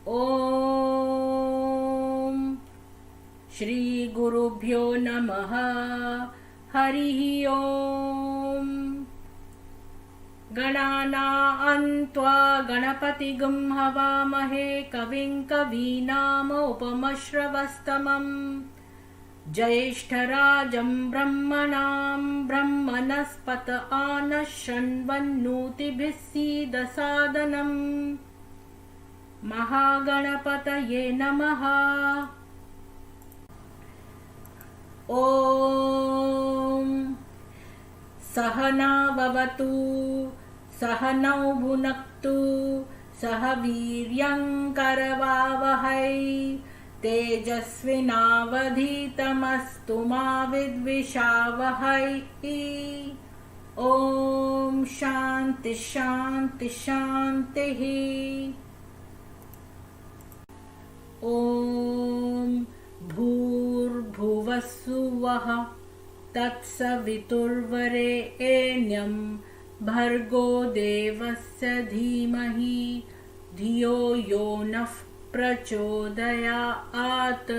ॐ श्रीगुरुभ्यो नमः। हरिः ॐ। गणानां त्वा गणपतिगुं हवामहे कविं कवीनामुपमश्रवस्तमम् ज्येष्ठराजं ब्रह्मणां ब्रह्मणस्पत आनः शृण्वन्नोतिभिः सीदसादनम्। महागणपतये नमः। ॐ सहना भवतु सहनौ भुनक्तु सह वीर्यं करवावहै तेजस्विनावधीतमस्तु मा विद्विषावहै। ॐ शान्ति शान्ति शान्तिः। ॐ भूर्भुवस्सुवः तत्सवितुर्वरेण्यं भर्गो देवस्य धीमहि धियो यो नः प्रचोदयात्।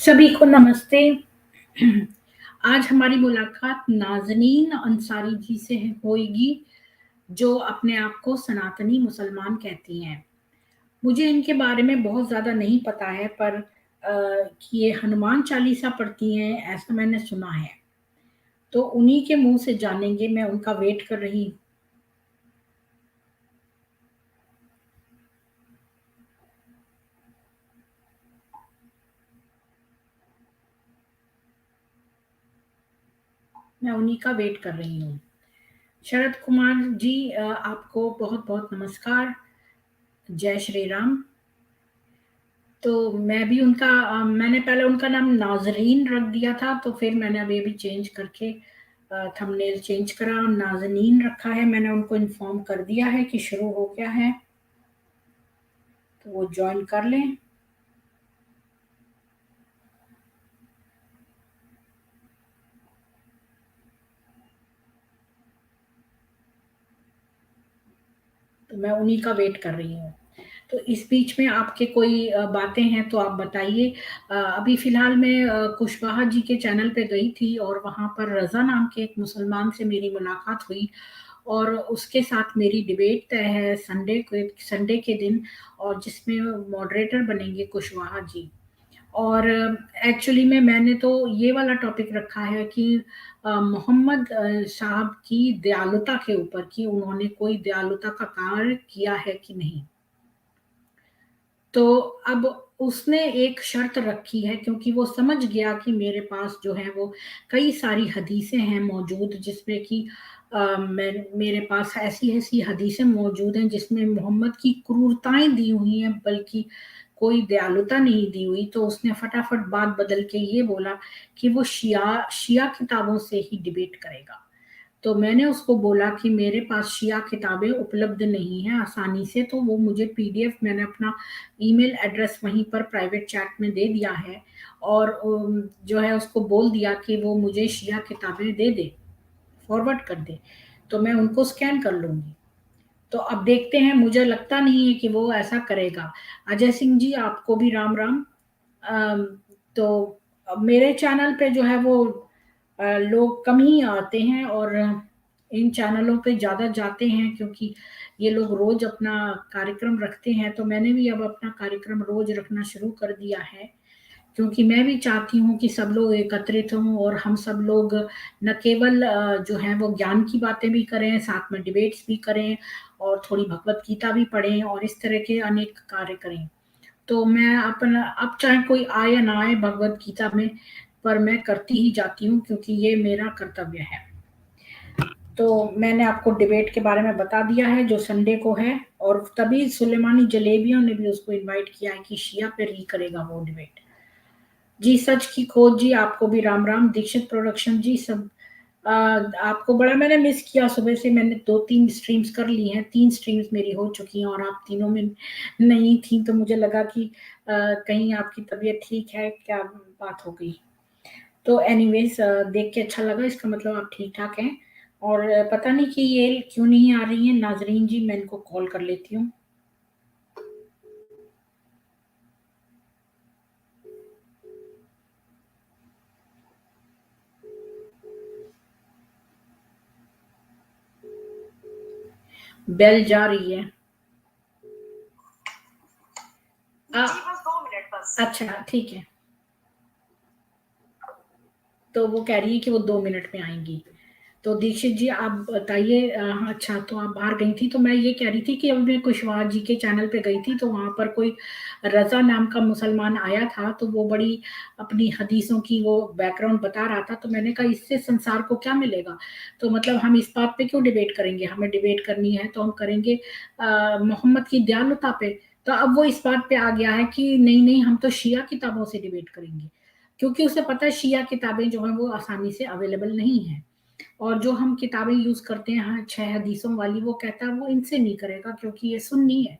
सभी को नमस्ते। आज हमारी मुलाकात नाज़नीन अंसारी जी से होगी, जो अपने आप को सनातनी मुसलमान कहती हैं। मुझे इनके बारे में बहुत ज़्यादा नहीं पता है, पर कि ये हनुमान चालीसा पढ़ती हैं ऐसा मैंने सुना है, तो उन्हीं के मुंह से जानेंगे। मैं उनका वेट कर रही हूँ। शरद कुमार जी, आपको बहुत बहुत नमस्कार। जय श्री राम। तो मैं भी मैंने पहले उनका नाम नाजरीन रख दिया था, तो फिर मैंने अभी चेंज करके थंबनेल चेंज करा, नाज़नीन रखा है। मैंने उनको इन्फॉर्म कर दिया है कि शुरू हो गया है, तो वो ज्वाइन कर लें। तो मैं उन्हीं का वेट कर रही हूँ। तो इस बीच में आपके कोई बातें हैं तो आप बताइए। अभी फ़िलहाल मैं कुशवाहा जी के चैनल पे गई थी और वहाँ पर रज़ा नाम के एक मुसलमान से मेरी मुलाकात हुई और उसके साथ मेरी डिबेट तय है संडे के दिन, और जिसमें मॉडरेटर बनेंगे कुशवाहा जी। और एक्चुअली में मैंने तो ये वाला टॉपिक रखा है कि मोहम्मद साहब की दयालुता के ऊपर, कि उन्होंने कोई दयालुता का कार्य किया है कि नहीं। तो अब उसने एक शर्त रखी है, क्योंकि वो समझ गया कि मेरे पास जो है वो कई सारी हदीसें हैं मौजूद, जिसमें कि मेरे पास ऐसी-ऐसी हदीसें मौजूद हैं जिसमें मोहम्मद की क्रूरताएँ दी हुई हैं, बल्कि कोई दयालुता नहीं दी हुई। तो उसने फटाफट बात बदल के ये बोला कि वो शिया किताबों से ही डिबेट करेगा। तो मैंने उसको बोला कि मेरे पास शिया किताबें उपलब्ध नहीं हैं आसानी से, तो वो मुझे पीडीएफ, मैंने अपना ईमेल एड्रेस वहीं पर प्राइवेट चैट में दे दिया है, और जो है उसको बोल दिया कि वो मुझे शिया किताबें दे दे, फॉरवर्ड कर दे, तो मैं उनको स्कैन कर लूँगी। तो अब देखते हैं, मुझे लगता नहीं है कि वो ऐसा करेगा। अजय सिंह जी, आपको भी राम राम। अम, तो मेरे चैनल पे जो है वो लोग कम ही आते हैं, और इन चैनलों पे ज़्यादा जाते हैं, क्योंकि ये लोग रोज़ अपना कार्यक्रम रखते हैं। तो मैंने भी अब अपना कार्यक्रम रोज़ रखना शुरू कर दिया है, क्योंकि मैं भी चाहती हूँ कि सब लोग एकत्रित हों और हम सब लोग न केवल जो है वो ज्ञान की बातें भी करें, साथ में डिबेट्स भी करें, और थोड़ी भगवत गीता भी पढ़ें, और इस तरह के अनेक कार्य करें। तो मैं अपना, अब चाहे कोई आए या ना आए भगवत गीता में, पर मैं करती ही जाती हूँ, क्योंकि ये मेरा कर्तव्य है। तो मैंने आपको डिबेट के बारे में बता दिया है, जो संडे को है, और तभी सुलेमानी जलेबियों ने भी उसको इनवाइट किया है कि शिया पे ही करेगा वो डिबेट। जी, सच की खोज जी, आपको भी राम राम। दीक्षित प्रोडक्शन जी, सब आपको बड़ा मैंने मिस किया, सुबह से मैंने 2-3 स्ट्रीम्स कर ली हैं, 3 स्ट्रीम्स मेरी हो चुकी हैं और आप तीनों में नहीं थी, तो मुझे लगा कि कहीं आपकी तबीयत ठीक है, क्या बात हो गई? तो एनीवेज़ देख के अच्छा लगा, इसका मतलब आप ठीक-ठाक हैं और पता नहीं कि ये क्यों नहीं आ रही हैं नाज़रीन जी, मैं इनको कॉल कर लेती हूँ। बेल जा रही है। जी, बस 2 मिनट बस। अच्छा, ठीक है। तो वो कह रही है कि वो 2 मिनट में आएँगी। तो दीक्षित जी आप बताइए हाँ, अच्छा तो आप बाहर गई थी, तो मैं ये कह रही थी कि अभी मैं कुशवाहा जी के चैनल पे गई थी, तो वहाँ पर कोई रज़ा नाम का मुसलमान आया था, तो वो बड़ी अपनी हदीसों की वो बैकग्राउंड बता रहा था, तो मैंने कहा इससे संसार को क्या मिलेगा? तो मतलब हम इस बात पे क्यों डिबेट करेंगे? हमें डिबेट करनी है तो हम करेंगे मोहम्मद की दयालुता पे। तो अब वो इस बात पे आ गया है कि नहीं-नहीं हम तो शिया किताबों से डिबेट करेंगे। क्योंकि उसे पता है शिया किताबें जो हैं वो आसानी से अवेलेबल नहीं हैं। और जो हम किताबें यूज़ करते हैं हाँ, 6 हदीसों वाली वो कहता है वो इनसे नहीं करेगा क्योंकि ये सुन्नी है।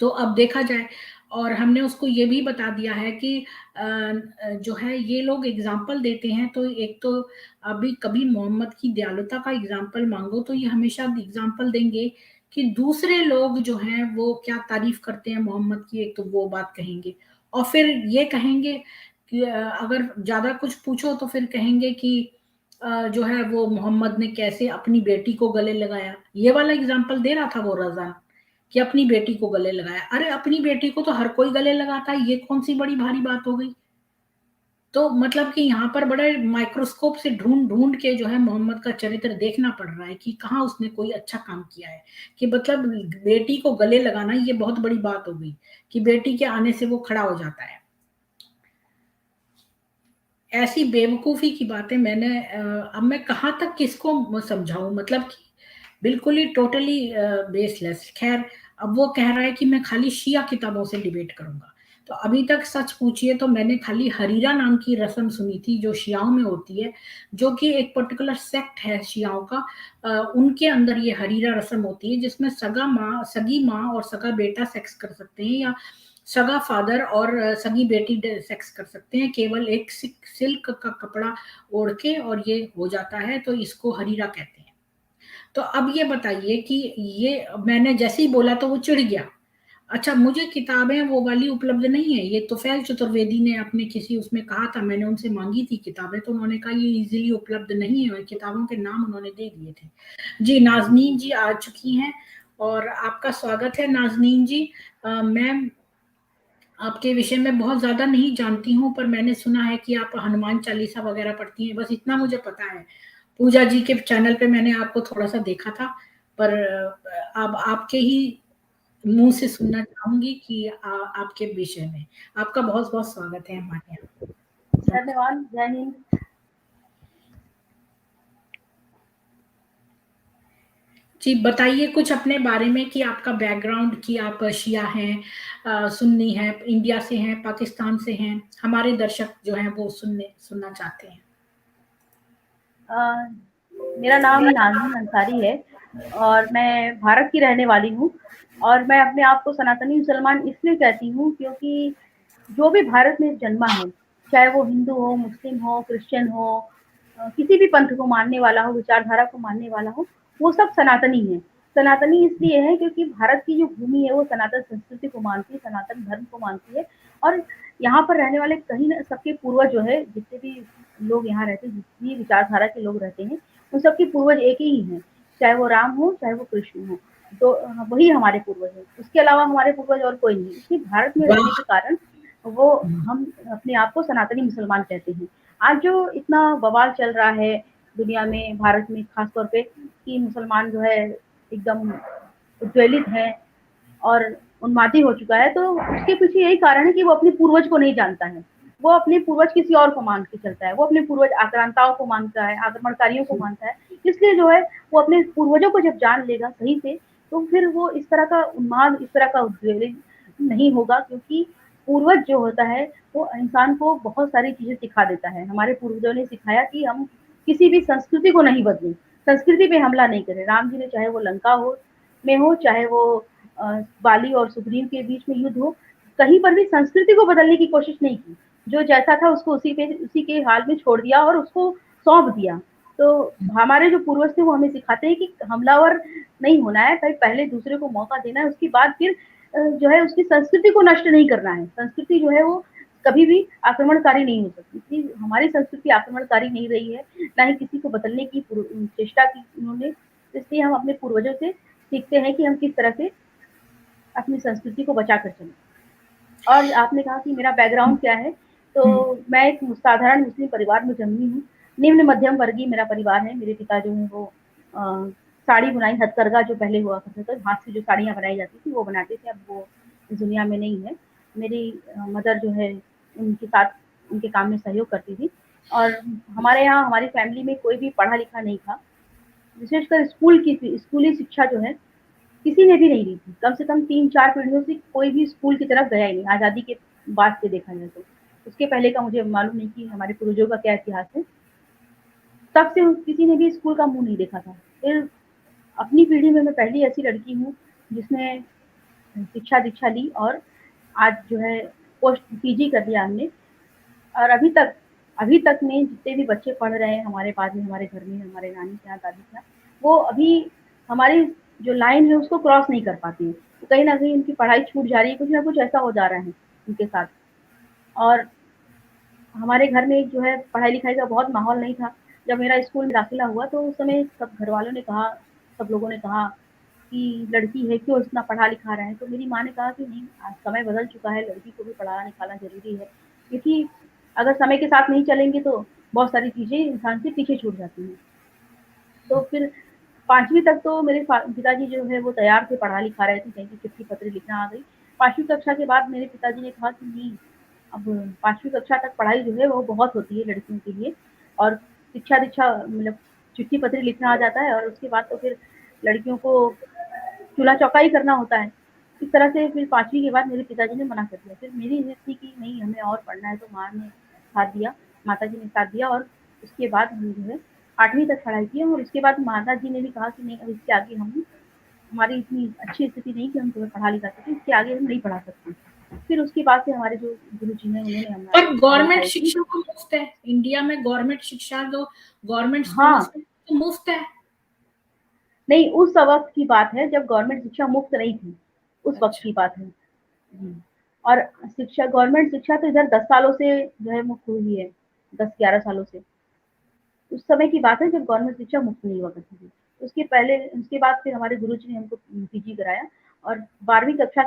तो अब देखा जाए और हमने उसको ये भी बता दिया है कि जो है ये लोग एग्ज़ाम्पल देते हैं तो एक तो अभी कभी मोहम्मद की दयालुता का एग्ज़ाम्पल माँगो तो ये हमेशा एग्ज़ाम्पल देंगे कि दूसरे लोग जो हैं वो क्या तारीफ़ करते हैं मोहम्मद की एक तो वो बात कहेंगे और फिर ये कहेंगे कि अगर ज़्यादा कुछ पूछो तो फिर कहेंगे कि जो है वो मोहम्मद ने कैसे अपनी बेटी को गले लगाया। ये वाला एग्ज़ाम्पल दे रहा था वो रज़ा कि अपनी बेटी को गले लगाया। अरे! अपनी बेटी को तो हर कोई गले लगाता है, ये कौन-सी बड़ी भारी बात हो गई? तो मतलब कि यहाँ पर बड़े माइक्रोस्कोप से ढूँढ-ढूँढ के जो है मोहम्मद का चरित्र देखना पड़ रहा है कि कहाँ उसने कोई अच्छा काम किया है। कि मतलब बेटी को गले लगाना ये बहुत बड़ी बात हो गई, कि बेटी के आने से वो खड़ा हो जाता है। ऐसी बेवकूफ़ी की बातें मैंने अब मैं कहाँ तक किसको समझाऊँ मतलब कि बिल्कुल ही टोटली बेसलेस। ख़ैर अब वो कह रहा है कि मैं खाली शिया किताबों से डिबेट करूँगा। तो अभी तक सच पूछिए तो मैंने खाली हरीरा नाम की रस्म सुनी थी जो शियाओं में होती है, जो कि एक पर्टिकुलर सेक्ट है शियाओं का उनके अंदर ये हरीरा रस्म होती है जिसमें सगी माँ और सगा बेटा सेक्स कर सकते हैं या सगा फादर और सगी बेटी सेक्स कर सकते हैं केवल एक सिल्क का कपड़ा ओढ़ के और ये हो जाता है तो इसको हरीरा कहते हैं। तो अब ये बताइए कि ये मैंने जैसे ही बोला तो वो चिढ़ गया। अच्छा मुझे किताबें वो वाली उपलब्ध नहीं है, ये तुफ़ैल चतुर्वेदी ने अपने किसी उसमें कहा था मैंने उनसे माँगी थी किताबें तो उन्होंने कहा ये ईज़िली उपलब्ध नहीं है और किताबों के नाम उन्होंने दे दिए थे। जी, नाज़नीन जी आ चुकी हैं और आपका स्वागत है नाज़नीन जी। मैं आपके विषय में बहुत ज़्यादा नहीं जानती हूँ, पर मैंने सुना है कि आप हनुमान चालीसा वग़ैरह पढ़ती हैं, बस इतना मुझे पता है। पूजा जी के चैनल पे मैंने आपको थोड़ा-सा देखा था, पर अब आपके ही मुँह से सुनना चाहूँगी कि आपके विषय में। आपका बहुत-बहुत स्वागत है हमारे यहाँ। धन्यवाद, जय हिंद। जी, बताइए कुछ अपने बारे में कि आपका बैकग्राउंड कि आप शिया हैं सुन्नी हैं, इंडिया से हैं, पाकिस्तान से हैं? हमारे दर्शक जो हैं वो सुनना चाहते हैं। अ, मेरा नाम नाज़नीन अंसारी है और मैं भारत की रहने वाली हूँ और मैं अपने आप को सनातनी मुसलमान इसलिए कहती हूँ क्योंकि जो भी भारत में जन्मा है, चाहे वो हिंदू हो, मुस्लिम हो, क्रिश्चियन हो किसी भी पंथ को मानने वाला हो, विचारधारा को मानने वाला हो, वो सब सनातनी है। सनातनी इसलिए है क्योंकि भारत की जो भूमि है वो सनातन संस्कृति को मानती है, सनातन धर्म को मानती है और यहाँ पर रहने वाले कहीं न सबके पूर्वज जो है, जितने भी लोग यहाँ रहते हैं, जितनी विचारधारा के लोग रहते हैं, उन सबके पूर्वज एक ही हैं, चाहे वो राम हो, चाहे वो कृष्ण हो। तो वही हमारे पूर्वज हैं। उसके अलावा हमारे पूर्वज और कोई नहीं। इसलिए भारत में रहने वाह! के कारण वो हुँ। हम अपने आप को सनातनी मुसलमान कहते हैं। आज जो इतना बवाल चल रहा है दुनिया में, भारत में ख़ास तौर पे कि मुसलमान जो है एकदम उद्वेलित है और उन्मादी हो चुका है, तो उसके पीछे यही कारण है कि वो अपने पूर्वज को नहीं जानता है। वो अपने पूर्वज किसी और को मान के चलता है। वो अपने पूर्वज आक्रांताओं को मानता है, आक्रमणकारियों को मानता है। इसलिए जो है वो अपने पूर्वजों को जब जान लेगा सही से, तो फिर वो इस तरह का उन्माद, इस तरह का उद्वेलित नहीं होगा क्योंकि पूर्वज जो होता है वो इंसान को बहुत सारी चीज़ें सिखा देता है। हमारे पूर्वजों ने सिखाया कि हम किसी भी संस्कृति को नहीं बदलें, संस्कृति पे हमला नहीं करें। राम जी ने चाहे वो लंका हो, चाहे वो बाली और सुग्रीव के बीच में युद्ध हो, कहीं पर भी संस्कृति को बदलने की कोशिश नहीं की। जो जैसा था उसको उसी के हाल में छोड़ दिया और उसको सौंप दिया। तो हमारे जो पूर्वज थे वो हमें सिखाते हैं कि हमलावर नहीं होना है, भाई पहले दूसरे को मौका देना है, उसके बाद फिर जो है उसकी संस्कृति को नष्ट नहीं करना है। संस्कृति जो है वो कभी भी आक्रमणकारी नहीं हो सकती। इसलिए हमारी संस्कृति आक्रमणकारी नहीं रही है, ना ही किसी को बदलने की चेष्टा की उन्होंने। इसलिए हम अपने पूर्वजों से सीखते हैं कि हम किस तरह से अपनी संस्कृति को बचा कर चलें। और आपने कहा कि मेरा बैकग्राउंड क्या है, हुँ, तो मैं एक साधारण मुस्लिम परिवार में जन्मी हूँ। निम्न मध्यम वर्गीय मेरा परिवार है। मेरे पिता जो हैं वो साड़ी बुनाई हथकरघा जो पहले हुआ करता था, हाथ से जो साड़ियाँ बनाई जाती थी वो बनाते थे, अब वो इस दुनिया में नहीं है। मेरी मदर जो है उनके साथ उनके काम में सहयोग करती थी। और हमारे यहाँ हमारी फैमिली में कोई भी पढ़ा लिखा नहीं था। विशेषकर स्कूली शिक्षा जो है किसी ने भी नहीं ली थी। कम से कम 3-4 पीढ़ियों से कोई भी स्कूल की तरफ गया ही नहीं, आज़ादी के बाद से देखा जाए तो। उसके पहले का मुझे मालूम नहीं कि हमारे पूर्वजों का क्या इतिहास है। तब से किसी ने भी स्कूल का मुँह नहीं देखा था। फिर अपनी पीढ़ी में मैं पहली ऐसी लड़की हूँ जिसने शिक्षा-दीक्षा ली और आज जो है पोस्ट पीजी कर लिया हमने। और अभी तक में जितने भी बच्चे पढ़ रहे हैं हमारे बाद में हमारे घर में, हमारे नानी के यहाँ, दादी के यहाँ, वो अभी हमारी जो लाइन है उसको क्रॉस नहीं कर पाती हैं। तो कहीं न कहीं उनकी पढ़ाई छूट जा रही है, कुछ न कुछ ऐसा हो जा रहा है उनके साथ। और हमारे घर में जो है पढ़ाई-लिखाई का बहुत माहौल नहीं था। जब मेरा स्कूल में दाखिला हुआ तो उस समय सब घरवालों ने कहा, सब लोगों ने कहा कि लड़की है क्यों इतना पढ़ा-लिखा रहे हैं? तो मेरी माँ ने कहा कि नहीं, आज समय बदल चुका है, लड़की को भी पढ़ाना-लिखाना ज़रूरी है। क्योंकि अगर समय के साथ नहीं चलेंगे तो बहुत सारी चीज़ें इंसान से पीछे छूट जाती हैं। तो फिर 5वीं तक तो मेरे पिताजी जो है वो तैयार थे, पढ़ा-लिखा रहे थे, कहीं की चिट्ठी-पत्री लिखना आ गई। 5वीं कक्षा के बाद मेरे पिताजी ने कहा कि नहीं, अब 5वीं कक्षा तक पढ़ाई जो है वो बहुत होती है लड़कियों के लिए और शिक्षा-दीक्षा मतलब चिट्ठी-पत्री लिखना आ जाता है और उसके बाद तो फिर लड़कियों को चूल्हा-चौका ही करना होता है। इस तरह से फिर 5वीं के बाद मेरे पिताजी ने मना कर दिया। फिर मेरी ज़िद थी कि नहीं, हमें और पढ़ना है, तो माँ ने साथ दिया, माताजी ने साथ दिया और उसके बाद हम जो है 8वीं तक पढ़ाई की और उसके बाद माताजी ने भी कहा कि नहीं, अब इसके आगे हम हमारी इतनी अच्छी स्थिति नहीं कि हम तुम्हें पढ़ा-लिखा सकें, इसके आगे हम नहीं पढ़ा सकते। फिर उसके बाद से हमारे जो गुरुजी हैं उन्होंने हमारी पर गवर्नमेंट पढ़ाई-लिखाई की। शिक्षा तो मुफ़्त है। इंडिया में गवर्नमेंट शिक्षा जो गवर्नमेंट हाँ, स्कूल्स में तो मुफ़्त है। नहीं, उस वक़्त की बात है जब गवर्नमेंट शिक्षा मुफ्त नहीं थी, उस वक़्त अच्छा, की बात है। जी। और शिक्षा गवर्नमेंट शिक्षा तो इधर 10 सालों से जो है मुफ्त हुई है, 10-11 सालों से। उस समय की बात है जब गवर्नमेंट शिक्षा मुफ्त नहीं हुआ करती थी। उसके बाद फिर हमारे गुरुजी ने हमको पीजी कराया और 12वीं कक्षा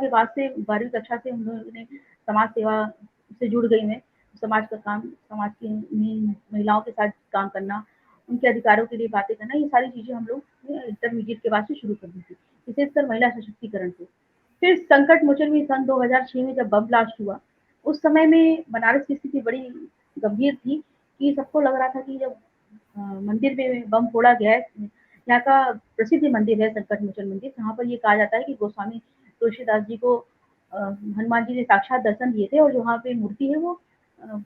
से हम लोगों ने समाज सेवा से जुड़ गई मैं। समाज का काम, समाज की महिलाओं के साथ काम करना, उनके अधिकारों के लिए बातें करना, ये सारी चीज़ें हम लोग ने इंटरमीडिएट के बाद से शुरू कर दी थी, विशेषकर महिला सशक्तिकरण पे। फिर संकट मोचन में सन 2006 में जब बम ब्लास्ट हुआ, उस समय में बनारस की स्थिति बड़ी गंभीर थी कि सबको लग रहा था कि जब मंदिर में बम फोड़ा गया है, यहाँ का प्रसिद्ध मंदिर है संकट मोचन मंदिर, जहाँ पर ये कहा जाता है कि गोस्वामी तुलसीदास जी को हनुमान जी ने साक्षात दर्शन दिए थे और जो वहाँ पे मूर्ति है वो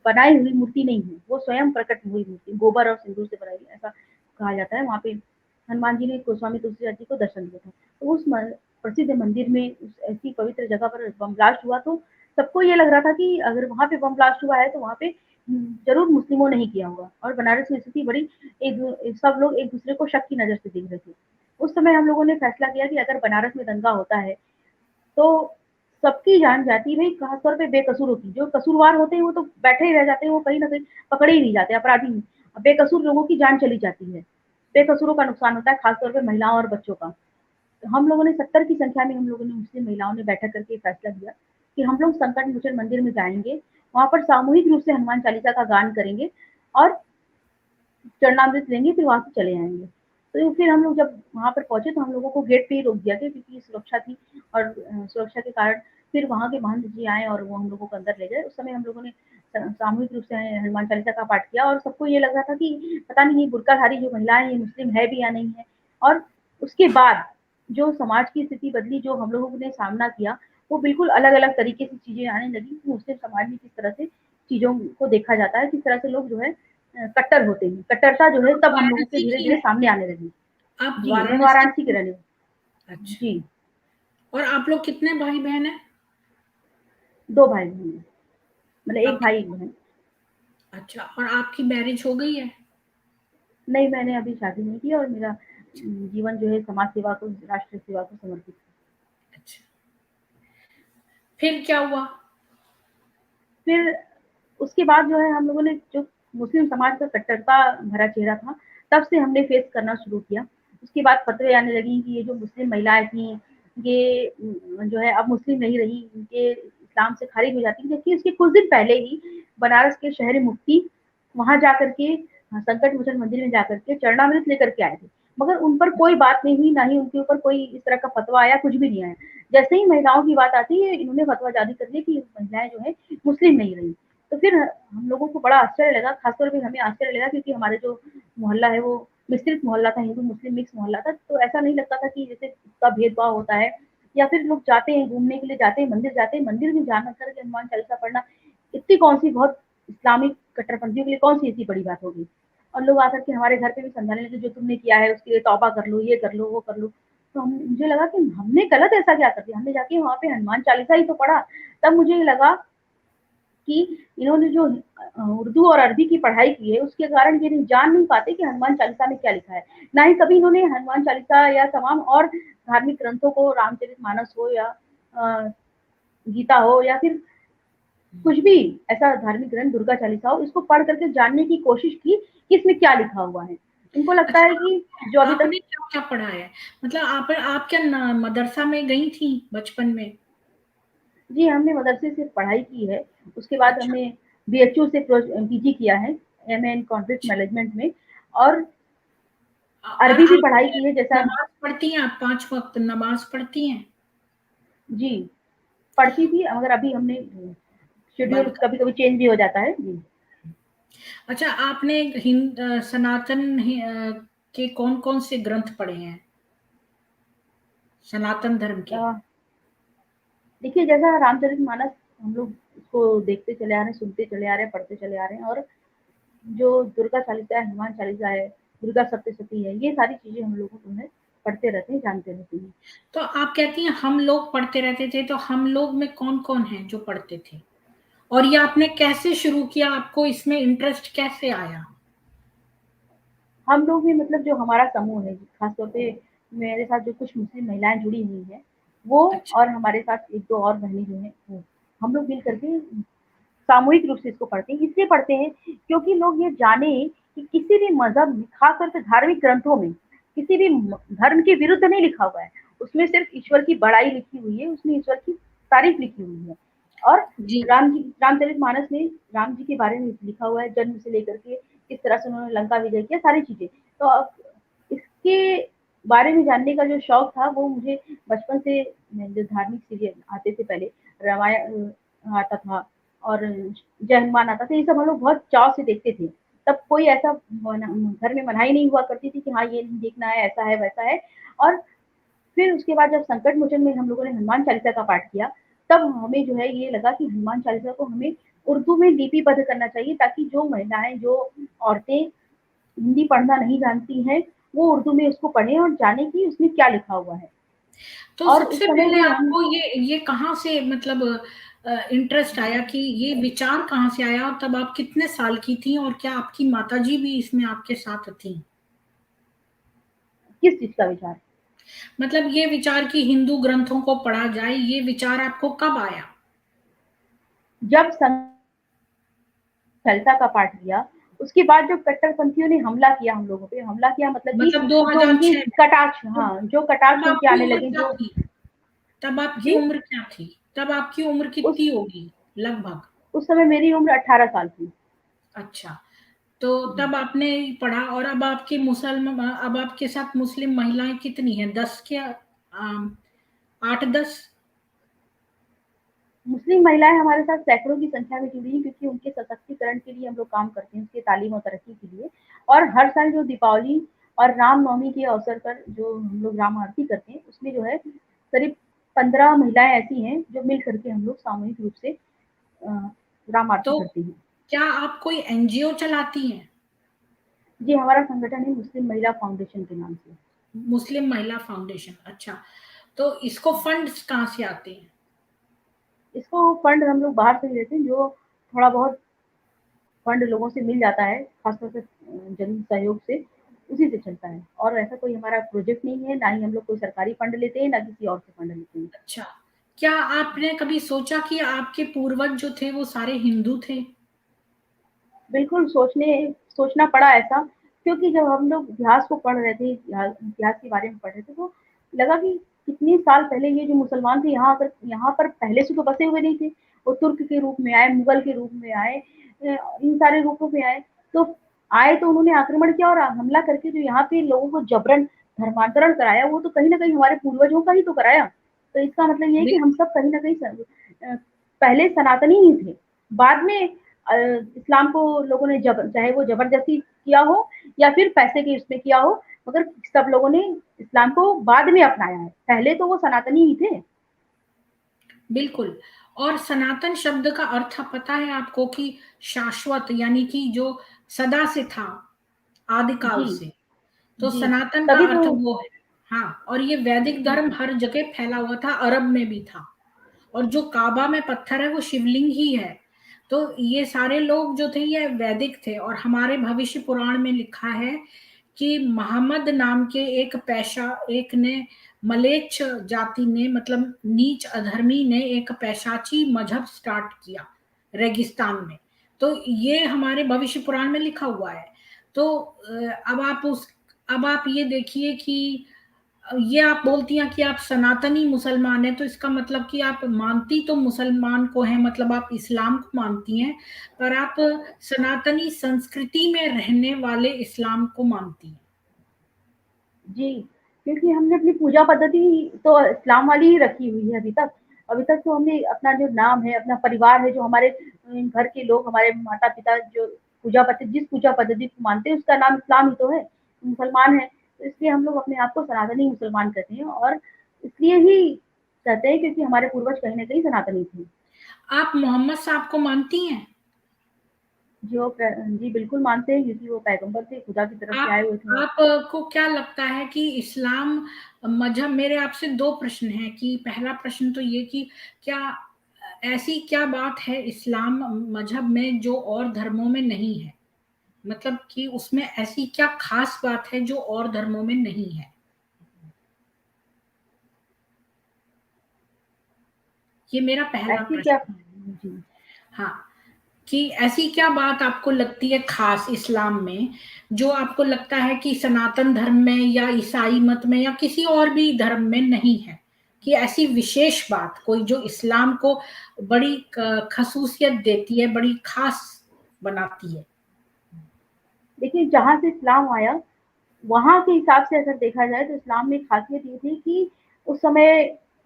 बनाई हुई मूर्ति नहीं है, वो स्वयं प्रकट हुई मूर्ति, गोबर और सिंदूर से बनाई, ऐसा कहा जाता है। वहाँ पे हनुमान जी ने गोस्वामी तुलसीदास जी को दर्शन दिया था। तो उस प्रसिद्ध मंदिर में उस ऐसी पवित्र जगह पर बम ब्लास्ट हुआ तो सबको ये लग रहा था कि अगर वहाँ पे बम ब्लास्ट हुआ है तो वहाँ पे ज़रूर मुस्लिमों ने ही किया होगा और बनारस में स्थिति बड़ी सब लोग एक दूसरे को शक की नज़र से देख रहे थे। उस समय हम लोगों ने फैसला किया कि अगर बनारस में दंगा होता है तो सबकी जान जाती है, खास तौर पे बेकसूरों की। जो कसूरवार होते हैं वो तो बैठे ही रह जाते हैं, वो कहीं न कहीं पकड़े ही नहीं जाते, अपराधी नहीं। बेकसूर लोगों की जान चली जाती है। बेकसूरों का नुकसान होता है, खास तौर पे महिलाओं और बच्चों का। तो हम लोगों ने 70 की संख्या में हम लोगों ने मुस्लिम महिलाओं ने बैठक करके फैसला लिया कि हम लोग संकट मोचन मंदिर में जाएँगे, वहाँ पर सामूहिक रूप से हनुमान चालीसा का गान करेंगे और चरणामृत लेंगे, फिर वहाँ से चले आएँगे। तो फिर हम लोग जब वहाँ पर पहुँचे तो हम लोगों को गेट पे ही रोक दिया गया क्योंकि सुरक्षा थी और सुरक्षा के कारण फिर वहाँ के महंत जी आए और वो हम लोगों को अंदर ले गए। उस समय हम लोगों ने सामूहिक रूप से हनुमान चालीसा का पाठ किया और सबको ये लग रहा था कि पता नहीं ये बुर्काधारी जो महिलाएँ हैं, ये मुस्लिम है भी या नहीं है। और उसके बाद जो समाज की स्थिति बदली, जो हम लोगों ने सामना किया, वो बिल्कुल अलग-अलग तरीके से चीज़ें आने लगी कि मुस्लिम समाज में किस तरह से चीज़ों को देखा जाता है, किस तरह से लोग जो है कट्टर होते हैं। कट्टरता जो है आप तब हम लोगों के वाराणसी की धीरे-धीरे हैं? सामने आने लगी। आप जी, मैं वाराणसी वाराणसी की की हैं? रहने अच्छा। जी, और आप लोग कितने भाई-बहन हैं? 2 भाई-बहन हैं, मतलब 1 आपके भाई, 1 बहन। अच्छा, और आपकी मैरिज हो गई है? नहीं, मैंने अभी शादी नहीं की और मेरा जीवन जो है समाज सेवा को, राष्ट्र सेवा को समर्पित है। अच्छा। फिर क्या हुआ? फिर उसके बाद जो है हम लोगों ने जो मुस्लिम समाज का कट्टरता भरा चेहरा था, तब से हमने फेस करना शुरू किया। उसके बाद फ़तवे आने लगी कि ये जो मुस्लिम महिलाएँ थीं, ये जो है अब मुस्लिम नहीं रही, इनके इस्लाम से खारिज हो जाती हैं। जबकि उसके कुछ दिन पहले ही बनारस के शहर मुफ्ती वहाँ जाकर के संकट मोचन मंदिर में जाकर के चरणामृत लेकर के आए थे। मगर उन पर कोई बात नहीं हुई, ना ही उनके ऊपर कोई इस तरह का फ़तवा आया, कुछ भी नहीं आया। जैसे ही महिलाओं की बात आती है, इन्होंने फ़तवा जारी कर दिया कि महिलाएँ जो हैं मुस्लिम नहीं रही। तो फिर हम लोगों को बड़ा आश्चर्य लगा, खासतौर पे हमें आश्चर्य लगा क्योंकि हमारे जो मोहल्ला है वो मिश्रित मोहल्ला था, हिंदू-मुस्लिम मिक्स मोहल्ला था, तो ऐसा नहीं लगता था कि जैसे इतना भेदभाव होता है या फिर लोग जाते हैं, घूमने के लिए जाते हैं, मंदिर में जाना कर के हनुमान चालीसा पढ़ना, इतनी कौन-सी बहुत इस्लामिक कट्टरपंथियों के लिए कौन-सी ऐसी बड़ी बात होगी। और लोग आकर के हमारे घर पे भी समझाने लगे, जो तुमने किया है उसके लिए तौबा कर लो, ये कर लो, वो कर लो। तो मुझे लगा कि हमने गलत ऐसा क्या कर दिया? हमने जाके वहाँ पे हनुमान चालीसा ही तो पढ़ा। तब मुझे लगा कि इन्होंने जो उर्दू और अरबी की पढ़ाई की है, उसके कारण ये नहीं जान नहीं पाते कि हनुमान चालीसा में क्या लिखा है। ना ही कभी इन्होंने हनुमान चालीसा या तमाम और धार्मिक ग्रंथों को रामचरितमानस हो या अ, गीता हो या फिर कुछ भी ऐसा धार्मिक ग्रंथ दुर्गा चालीसा हो, इसको पढ़ करके जानने की कोशिश की कि इसमें क्या लिखा हुआ है। इनको लगता अच्छा, है कि जो अभी तक आपने क्या-क्या पढ़ा है? मतलब आप क्या न मदरसा में गई थी बचपन में? जी, हमने मदरसे से पढ़ाई की है। उसके बाद अच्छा, हमने बीएचयू से पीजी किया है, एमए इन कॉन्फ्लिक्ट अच्छा। मैनेजमेंट में और और अरबी भी पढ़ाई आपने की है जैसा नमाज़ पढ़ती हैं आप 5 वक़्त नमाज़ पढ़ती हैं? जी, पढ़ती थी मगर अभी हमने शेड्यूल बंद कर कभी-कभी चेंज भी हो जाता है। जी। अच्छा, आपने सनातन के कौन-कौन से ग्रंथ पढ़े हैं? सनातन धर्म के? अ, देखिए जैसा रामचरितमानस हम लोग उसको देखते चले आ रहे हैं, सुनते चले आ रहे हैं, पढ़ते चले आ रहे हैं और जो दुर्गा चालीसा है, हनुमान चालीसा है, दुर्गा सप्तशती है, ये सारी चीज़ें हम लोगों को है पढ़ते रहते हैं, जानते रहते हैं। तो आप कहती हैं हम लोग पढ़ते रहते थे, तो हम लोग में कौन-कौन हैं जो पढ़ते थे? और ये आपने कैसे शुरू किया? आपको इसमें इंटरेस्ट कैसे आया? हम लोग भी मतलब जो हमारा समूह है, खास तौर पे मेरे साथ जो कुछ मुस्लिम महिलाएँ जुड़ी हुई हैं, वो अच्छा, और हमारे साथ 1-2 और बहनें जो हैं वो, हम लोग मिल कर के सामूहिक रूप से इसको पढ़ते हैं। इसलिए पढ़ते हैं क्योंकि लोग ये जाने कि किसी भी मज़हब में, खासतौर से धार्मिक ग्रंथों में, किसी भी धर्म के विरुद्ध नहीं लिखा हुआ है। उसमें सिर्फ़ ईश्वर की बड़ाई लिखी हुई है, उसमें ईश्वर की तारीफ़ लिखी हुई है। और जी। रामचरितमानस में राम जी के बारे में लिखा हुआ है, जन्म से लेकर के किस तरह से उन्होंने लंका विजय किया, सारी चीज़ें। तो अब इसके बारे में जानने का जो शौक था, वो मुझे बचपन से जो धार्मिक सीरियल आते थे पहले, रामायण आता था और जय हनुमान आता था, ये सब हम लोग बहुत चाव से देखते थे। तब कोई ऐसा घर में मनाही नहीं हुआ करती थी कि हाँ, ये नहीं देखना है, ऐसा है, वैसा है। और फिर उसके बाद जब संकट मोचन में हम लोगों ने हनुमान चालीसा का पाठ किया, तब हमें जो है ये लगा कि हनुमान चालीसा को हमें उर्दू में लिपिबद्ध करना चाहिए ताकि जो महिलाएँ, जो औरतें हिंदी पढ़ना नहीं जानती हैं, वो उर्दू में उसको पढ़ें और जानें कि उसमें क्या लिखा हुआ है। तो और उस सबसे समय पहले जो हम आपको ये कहाँ से मतलब इंटरेस्ट आया कि ये विचार कहाँ से आया और तब आप कितने साल की थीं और क्या आपकी माताजी भी इसमें आपके साथ थीं? किस चीज़ का विचार? मतलब ये विचार कि हिंदू ग्रंथों को पढ़ा जाए, ये विचार आपको कब आया? जब खालसा का पाठ लिया, उसके बाद जो कट्टरपंथियों ने हमला किया हम लोगों पे, हमला किया मतलब मतलब कि जो उनकी 2006 में। कटाक्ष तब हाँ, जो तब कटाक्ष उनके आपकी आने उम्र लगे क्या जो थी? तब आपकी जी, उम्र क्या थी? तब आपकी उम्र उस कितनी होगी लगभग? उस समय मेरी उम्र 18 साल थी। अच्छा, तो तब आपने पढ़ा और अब आपके साथ मुस्लिम महिलाएँ कितनी हैं? 10 क्या 8-10? मुस्लिम महिलाएँ हमारे साथ सैकड़ों की संख्या में जुड़ी हैं क्योंकि उनके सशक्तिकरण के लिए हम लोग काम करते हैं, उसकी तालीम और तरक्की के लिए। और हर साल जो दीपावली और रामनवमी के अवसर पर जो हम लोग राम आरती करते हैं, उसमें जो है करीब 15 महिलाएँ ऐसी हैं जो मिल कर के हम लोग सामूहिक रूप से राम आरती तो करते हैं। क्या आप कोई एनजीओ चलाती हैं? जी, हमारा संगठन है मुस्लिम महिला फाउंडेशन के नाम से। मुस्लिम महिला फाउंडेशन, अच्छा। तो इसको फंड्स कहाँ से आते हैं? इसको फंड हम लोग बाहर से ही लेते हैं, जो थोड़ा बहुत फंड लोगों से मिल जाता है, खासतौर से जन सहयोग से, उसी से चलता है। और ऐसा कोई हमारा प्रोजेक्ट नहीं है, ना ही हम लोग कोई सरकारी फंड लेते हैं, ना किसी और से फंड लेते हैं। अच्छा, क्या आपने कभी सोचा कि आपके पूर्वज जो थे वो सारे हिंदू थे? बिल्कुल सोचना पड़ा ऐसा, क्योंकि जब हम लोग इतिहास को पढ़ रहे थे, इतिहास के बारे में पढ़ रहे थे, तो लगा कि कितने साल पहले ये जो मुसलमान थे यहाँ पर पहले से तो बसे हुए नहीं थे। वो तुर्क के रूप में आए, मुगल के रूप में आए, इन सारे रूपों में आए। तो आए तो उन्होंने आक्रमण किया और हमला करके जो यहाँ पे लोगों को जबरन धर्मांतरण कराया, वो तो कहीं न कहीं हमारे पूर्वजों का ही तो कराया। तो इसका मतलब ये है कि हम सब कहीं न कहीं पहले सनातनी ही थे। बाद में इस्लाम को लोगों ने चाहे वो जबरदस्ती किया हो या फिर पैसे के उसमें किया हो, मगर सब लोगों ने इस्लाम को बाद में अपनाया है। पहले तो वो सनातनी ही थे। बिल्कुल। और सनातन शब्द का अर्थ पता है आपको कि शाश्वत, यानी कि जो सदा से था, आदिकाल जी, से। तो जी। सनातन का तभी तो अर्थ वो है। हाँ, और ये वैदिक धर्म हर जगह फैला हुआ था, अरब में भी था। और जो काबा में पत्थर है वो शिवलिंग ही है। तो ये सारे लोग जो थे ये वैदिक थे। और हमारे भविष्य पुराण में लिखा है कि मोहम्मद नाम के एक ने, मलेच्छ जाति ने, मतलब नीच अधर्मी ने एक पैशाची मजहब स्टार्ट किया रेगिस्तान में। तो ये हमारे भविष्य पुराण में लिखा हुआ है। तो अब आप ये देखिए कि ये आप बोलती हैं कि आप सनातनी मुसलमान हैं, तो इसका मतलब कि आप मानती तो मुसलमान को हैं, मतलब आप इस्लाम को मानती हैं, पर आप सनातनी संस्कृति में रहने वाले इस्लाम को मानती हैं। जी, क्योंकि हमने अपनी पूजा पद्धति तो इस्लाम वाली ही रखी हुई है अभी तक। अभी तक तो हमने अपना जो नाम है, अपना परिवार है, जो हमारे घर के लोग, हमारे माता-पिता जो जिस पूजा पद्धति को मानते हैं, उसका नाम इस्लाम ही तो है, मुसलमान हैं। तो इसलिए हम लोग अपने आप को सनातनी मुसलमान कहते हैं और इसलिए ही कहते हैं क्योंकि हमारे पूर्वज कहीं न कहीं सनातनी थे। आप मोहम्मद साहब को मानती हैं? जी, बिल्कुल मानते हैं क्योंकि वो पैगंबर थे, खुदा की तरफ से आप आए हुए थे। आपको क्या लगता है कि इस्लाम मजहब, मेरे आपसे 2 प्रश्न हैं कि पहला प्रश्न तो ये कि क्या ऐसी क्या बात है इस्लाम मजहब में जो और धर्मों में नहीं है? मतलब कि उसमें ऐसी क्या खास बात है जो और धर्मों में नहीं है? ये मेरा पहला ऐसी क्या प्रश्न है। जी। हाँ, कि ऐसी क्या बात आपको लगती है खास इस्लाम में, जो आपको लगता है कि सनातन धर्म में या ईसाई मत में या किसी और भी धर्म में नहीं है? कि ऐसी विशेष बात कोई जो इस्लाम को बड़ी खसूसियत देती है, बड़ी खास बनाती है? देखिए, जहाँ से इस्लाम आया, वहाँ के हिसाब से अगर देखा जाए तो इस्लाम में ख़ासियत ये थी कि उस समय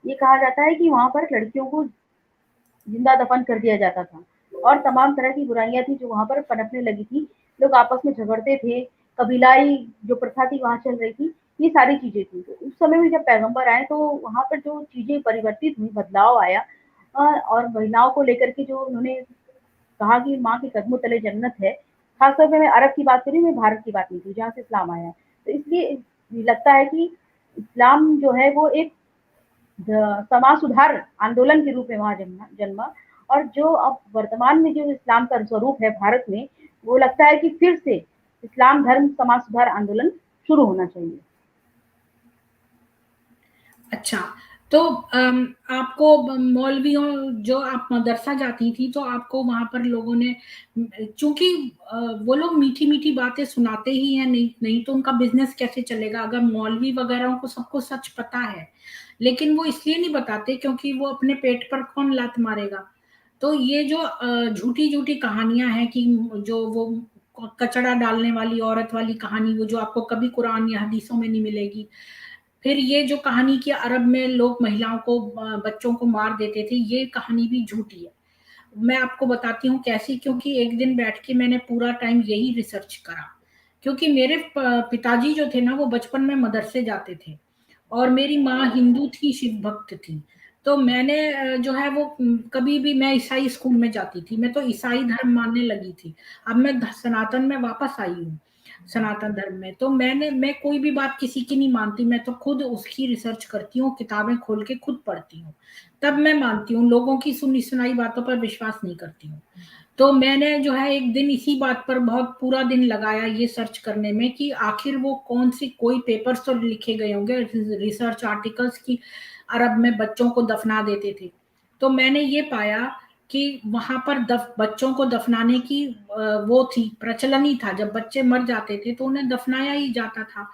ये कहा जाता है कि वहाँ पर लड़कियों को ज़िंदा दफ़न कर दिया जाता था और तमाम तरह की बुराइयाँ थी जो वहाँ पर पनपने लगी थी। लोग आपस में झगड़ते थे, कबीलाई जो प्रथा थी वहाँ चल रही थी, ये सारी चीज़ें थी। तो उस समय में जब पैगंबर आए तो वहाँ पर जो चीज़ें परिवर्तित हुई, बदलाव आया और महिलाओं को लेकर के जो उन्होंने कहा कि माँ के कदमों तले जन्नत है। खासतौर पे मैं अरब की बात कर रही हूँ, मैं भारत की बात नहीं कर रही, जहाँ से इस्लाम आया है। तो इसलिए लगता है कि इस्लाम जो है वो एक समाज सुधार आंदोलन के रूप में वहाँ जन्मा और जो अब वर्तमान में जो इस्लाम का स्वरूप है भारत में, वो लगता है कि फिर से इस्लाम धर्म समाज सुधार आंदोलन शुरू होना चाहिए। अच्छा, तो आपको मौलवियों, जो आप मदरसा जाती थी तो आपको वहाँ पर लोगों ने, चूँकि वो लोग मीठी-मीठी बातें सुनाते ही हैं, नहीं नहीं तो उनका बिज़नेस कैसे चलेगा? अगर मौलवी वगैरह को सबको सच पता है, लेकिन वो इसलिए नहीं बताते क्योंकि वो अपने पेट पर कौन लात मारेगा? तो ये जो झूठी-झूठी कहानियाँ हैं कि जो वो कचरा डालने वाली औरत वाली कहानी, वो जो आपको कभी कुरान या हदीसों में नहीं मिलेगी। फिर ये जो कहानी कि अरब में लोग महिलाओं को, बच्चों को मार देते थे, ये कहानी भी झूठी है। मैं आपको बताती हूँ कैसी, क्योंकि एक दिन बैठ के मैंने पूरा टाइम यही रिसर्च करा। क्योंकि मेरे पिताजी जो थे ना वो बचपन में मदरसे जाते थे और मेरी माँ हिंदू थी, शिव भक्त थी। तो मैंने जो है वो कभी भी मैं ईसाई स्कूल में जाती थी, मैं तो ईसाई धर्म मानने लगी थी। अब मैं सनातन में वापस आई हूँ, सनातन धर्म में। तो मैं कोई भी बात किसी की नहीं मानती, मैं तो खुद उसकी रिसर्च करती हूँ, किताबें खोल के खुद पढ़ती हूँ, तब मैं मानती हूँ। लोगों की सुनी सुनाई बातों पर विश्वास नहीं करती हूँ। तो मैंने जो है एक दिन इसी बात पर बहुत पूरा दिन लगाया ये सर्च करने में कि आखिर वो कौन सी, कोई पेपर्स तो लिखे गए होंगे, रिसर्च आर्टिकल्स की अरब में बच्चों को दफना देते थे। तो मैंने ये पाया कि वहां पर बच्चों को दफनाने की वो थी, प्रचलन ही था। जब बच्चे मर जाते थे तो उन्हें दफनाया ही जाता था।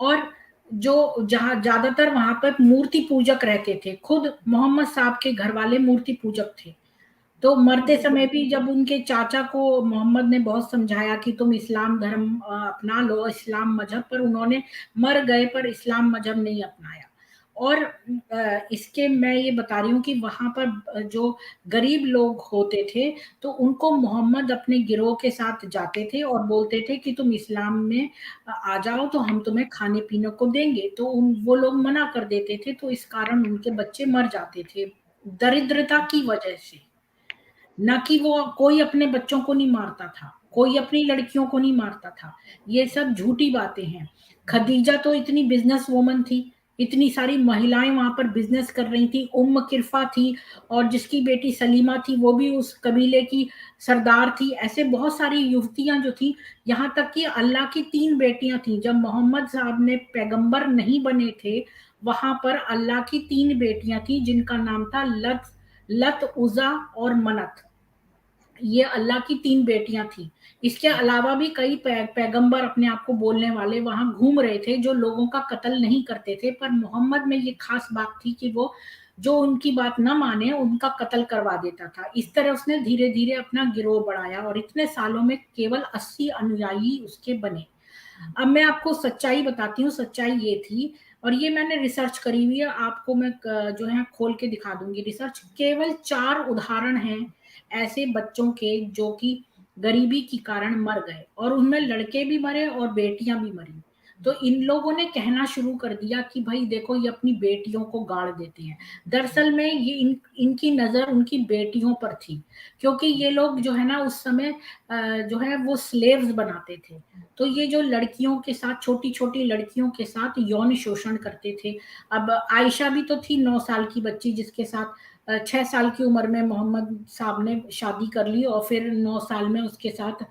और जो जहां ज्यादातर वहां पर मूर्ति पूजक रहते थे, खुद मोहम्मद साहब के घर वाले मूर्ति पूजक थे। तो मरते समय भी जब उनके चाचा को मोहम्मद ने बहुत समझाया कि तुम इस्लाम धर्म अपना लो, इस्लाम मजहब, पर उन्होंने मर गए पर इस्लाम मजहब नहीं अपनाया। और इसके मैं ये बता रही हूँ कि वहां पर जो गरीब लोग होते थे तो उनको मोहम्मद अपने गिरोह के साथ जाते थे और बोलते थे कि तुम इस्लाम में आ जाओ तो हम तुम्हें खाने पीने को देंगे। तो वो लोग मना कर देते थे, तो इस कारण उनके बच्चे मर जाते थे दरिद्रता की वजह से। ना कि वो कोई अपने बच्चों को नहीं मारता था, कोई अपनी लड़कियों को नहीं मारता था। ये सब झूठी बातें हैं। खदीजा तो इतनी बिजनेस वूमन थी, इतनी सारी महिलाएं वहां पर बिजनेस कर रही थी। उम्म किरफा थी, और जिसकी बेटी सलीमा थी वो भी उस कबीले की सरदार थी। ऐसे बहुत सारी युवतियां जो थी, यहाँ तक कि अल्लाह की 3 बेटियां थी। जब मोहम्मद साहब ने पैगंबर नहीं बने थे, वहां पर अल्लाह की 3 बेटियां थी जिनका नाम था लत, लत, उजा और मनत। ये अल्लाह की 3 बेटियां थी। इसके अलावा भी कई पैगंबर अपने आप को बोलने वाले वहां घूम रहे थे जो लोगों का कत्ल नहीं करते थे, पर मोहम्मद में ये खास बात थी कि वो जो उनकी बात न माने उनका कत्ल करवा देता था। इस तरह उसने धीरे धीरे अपना गिरोह बढ़ाया और इतने सालों में केवल 80 अनुयायी उसके बने। अब मैं आपको सच्चाई बताती हूँ, सच्चाई ये थी, और ये मैंने रिसर्च करी हुई है, आपको मैं जो है खोल के दिखा दूंगी। रिसर्च केवल 4 उदाहरण हैं ऐसे बच्चों के जो कि गरीबी के कारण मर गए, और उनमें लड़के भी मरे और बेटियां भी मरी। तो इन लोगों ने कहना शुरू कर दिया कि भाई देखो ये अपनी बेटियों को गाड़ देते हैं। दरअसल में ये इनकी नजर उनकी बेटियों पर थी, क्योंकि ये लोग जो है ना उस समय जो है वो स्लेव्स बनाते थे। तो ये जो लड़कियों के साथ, छोटी छोटी लड़कियों के साथ यौन शोषण करते थे। अब आयशा भी तो थी, 9 साल की बच्ची, जिसके साथ 6 साल की उम्र में मोहम्मद साहब ने शादी कर ली और फिर 9 साल में उसके साथ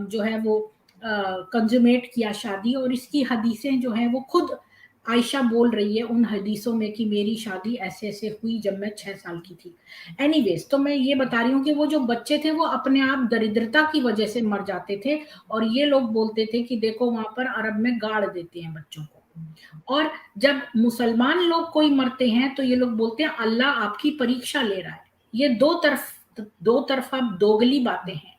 जो है वो कंजुमेट किया शादी। और इसकी हदीसें जो है वो खुद आयशा बोल रही है उन हदीसों में कि मेरी शादी ऐसे ऐसे हुई जब मैं 6 साल की थी। एनीवेज, तो मैं ये बता रही हूँ कि वो जो बच्चे थे वो अपने आप दरिद्रता की वजह से मर जाते थे, और ये लोग बोलते थे कि देखो वहां पर अरब में गाड़ देते हैं बच्चों को। और जब मुसलमान लोग कोई मरते हैं तो ये लोग बोलते हैं अल्लाह आपकी परीक्षा ले रहा है। ये दो तरफा दोगली बातें हैं।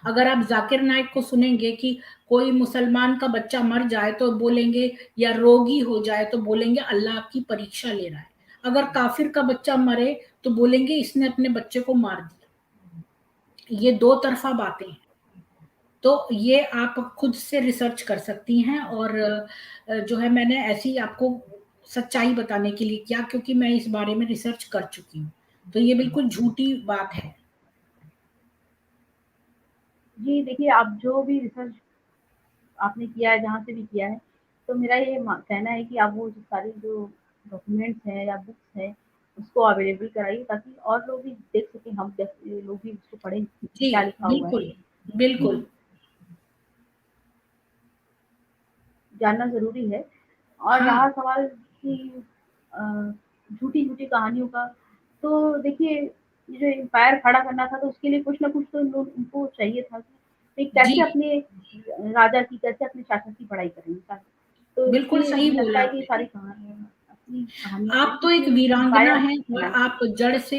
अगर आप जाकिर नाइक को सुनेंगे कि कोई मुसलमान का बच्चा मर जाए तो बोलेंगे, या रोगी हो जाए तो बोलेंगे अल्लाह आपकी परीक्षा ले रहा है। अगर काफिर का बच्चा मरे तो बोलेंगे इसने अपने बच्चे को मार दिया। ये दो तरफा बातें हैं। तो ये आप खुद से रिसर्च कर सकती हैं, और जो है मैंने ऐसी आपको सच्चाई बताने के लिए किया, क्योंकि मैं इस बारे में रिसर्च कर चुकी हूँ। तो ये बिल्कुल झूठी बात है। जी, देखिए आप जो भी रिसर्च आपने किया है, जहाँ से भी किया है, तो मेरा ये कहना है कि आप वो जो सारे जो डॉक्यूमेंट्स हैं या बुक्स हैं, उसको अवेलेबल कराइए ताकि और लोग भी देख सकें, हम जैसे लोग भी उसको पढ़ें कि जी, क्या लिखा हुआ है। बिल्कुल, बिल्कुल। जानना ज़रूरी है। और हाँ, रहा सवाल कि अ, झूठी-झूठी कहानियों का, तो देखिए ये जो एम्पायर खड़ा करना था तो उसके लिए कुछ ना कुछ तो उनको चाहिए था कि वे जी, कैसे अपने राजा की, कैसे अपने शासक की बड़ाई करेंगे। तो बिल्कुल इसलिए सही मुझे लगता बोला है कि ये आपने। सारी कहानियाँ अपनी कहानियों को आप तो एक इसलिए वीरांगना इंस्पायर हैं, और होना आप चाहिए। जड़ से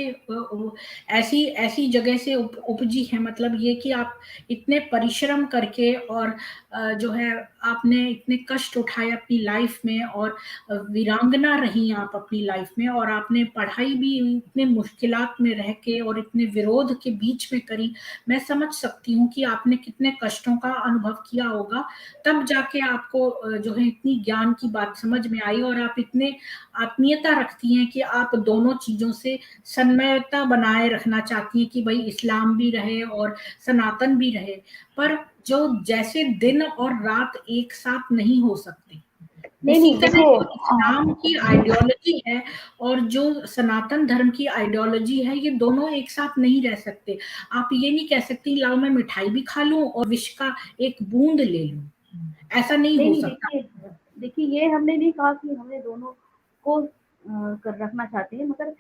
ऐसी ऐसी जगह से उपजी हैं। मतलब ये कि आप इतने परिश्रम करके और जो है आपने इतने कष्ट उठाए अपनी लाइफ में, और वीरांगना रही आप अपनी लाइफ में, और आपने पढ़ाई भी इतने मुश्किलात में रह के और इतने विरोध के बीच में करी। मैं समझ सकती हूँ कि आपने कितने कष्टों का अनुभव किया होगा, तब जाके आपको जो है इतनी ज्ञान की बात समझ में आई, और आप इतने आत्मीयता रखती हैं कि आप दोनों चीजों से सन्मयता बनाए रखना चाहती हैं कि भाई इस्लाम भी रहे और सनातन भी रहे। पर जो जैसे दिन और रात एक साथ नहीं हो सकते, नहीं, उसी नहीं, तरह देखिए जो इस्लाम की आइडियोलॉजी है और जो सनातन धर्म की आइडियोलॉजी है, ये दोनों एक साथ नहीं रह सकते। आप ये नहीं कह सकती लाओ मैं मिठाई भी खा लूं और विष का एक बूंद ले लूं, ऐसा नहीं नहीं, हो नहीं, सकता। देखिए देखिए ये हमने नहीं कहा कि हमने दोनों को कर रखना चाहते हैं, मगर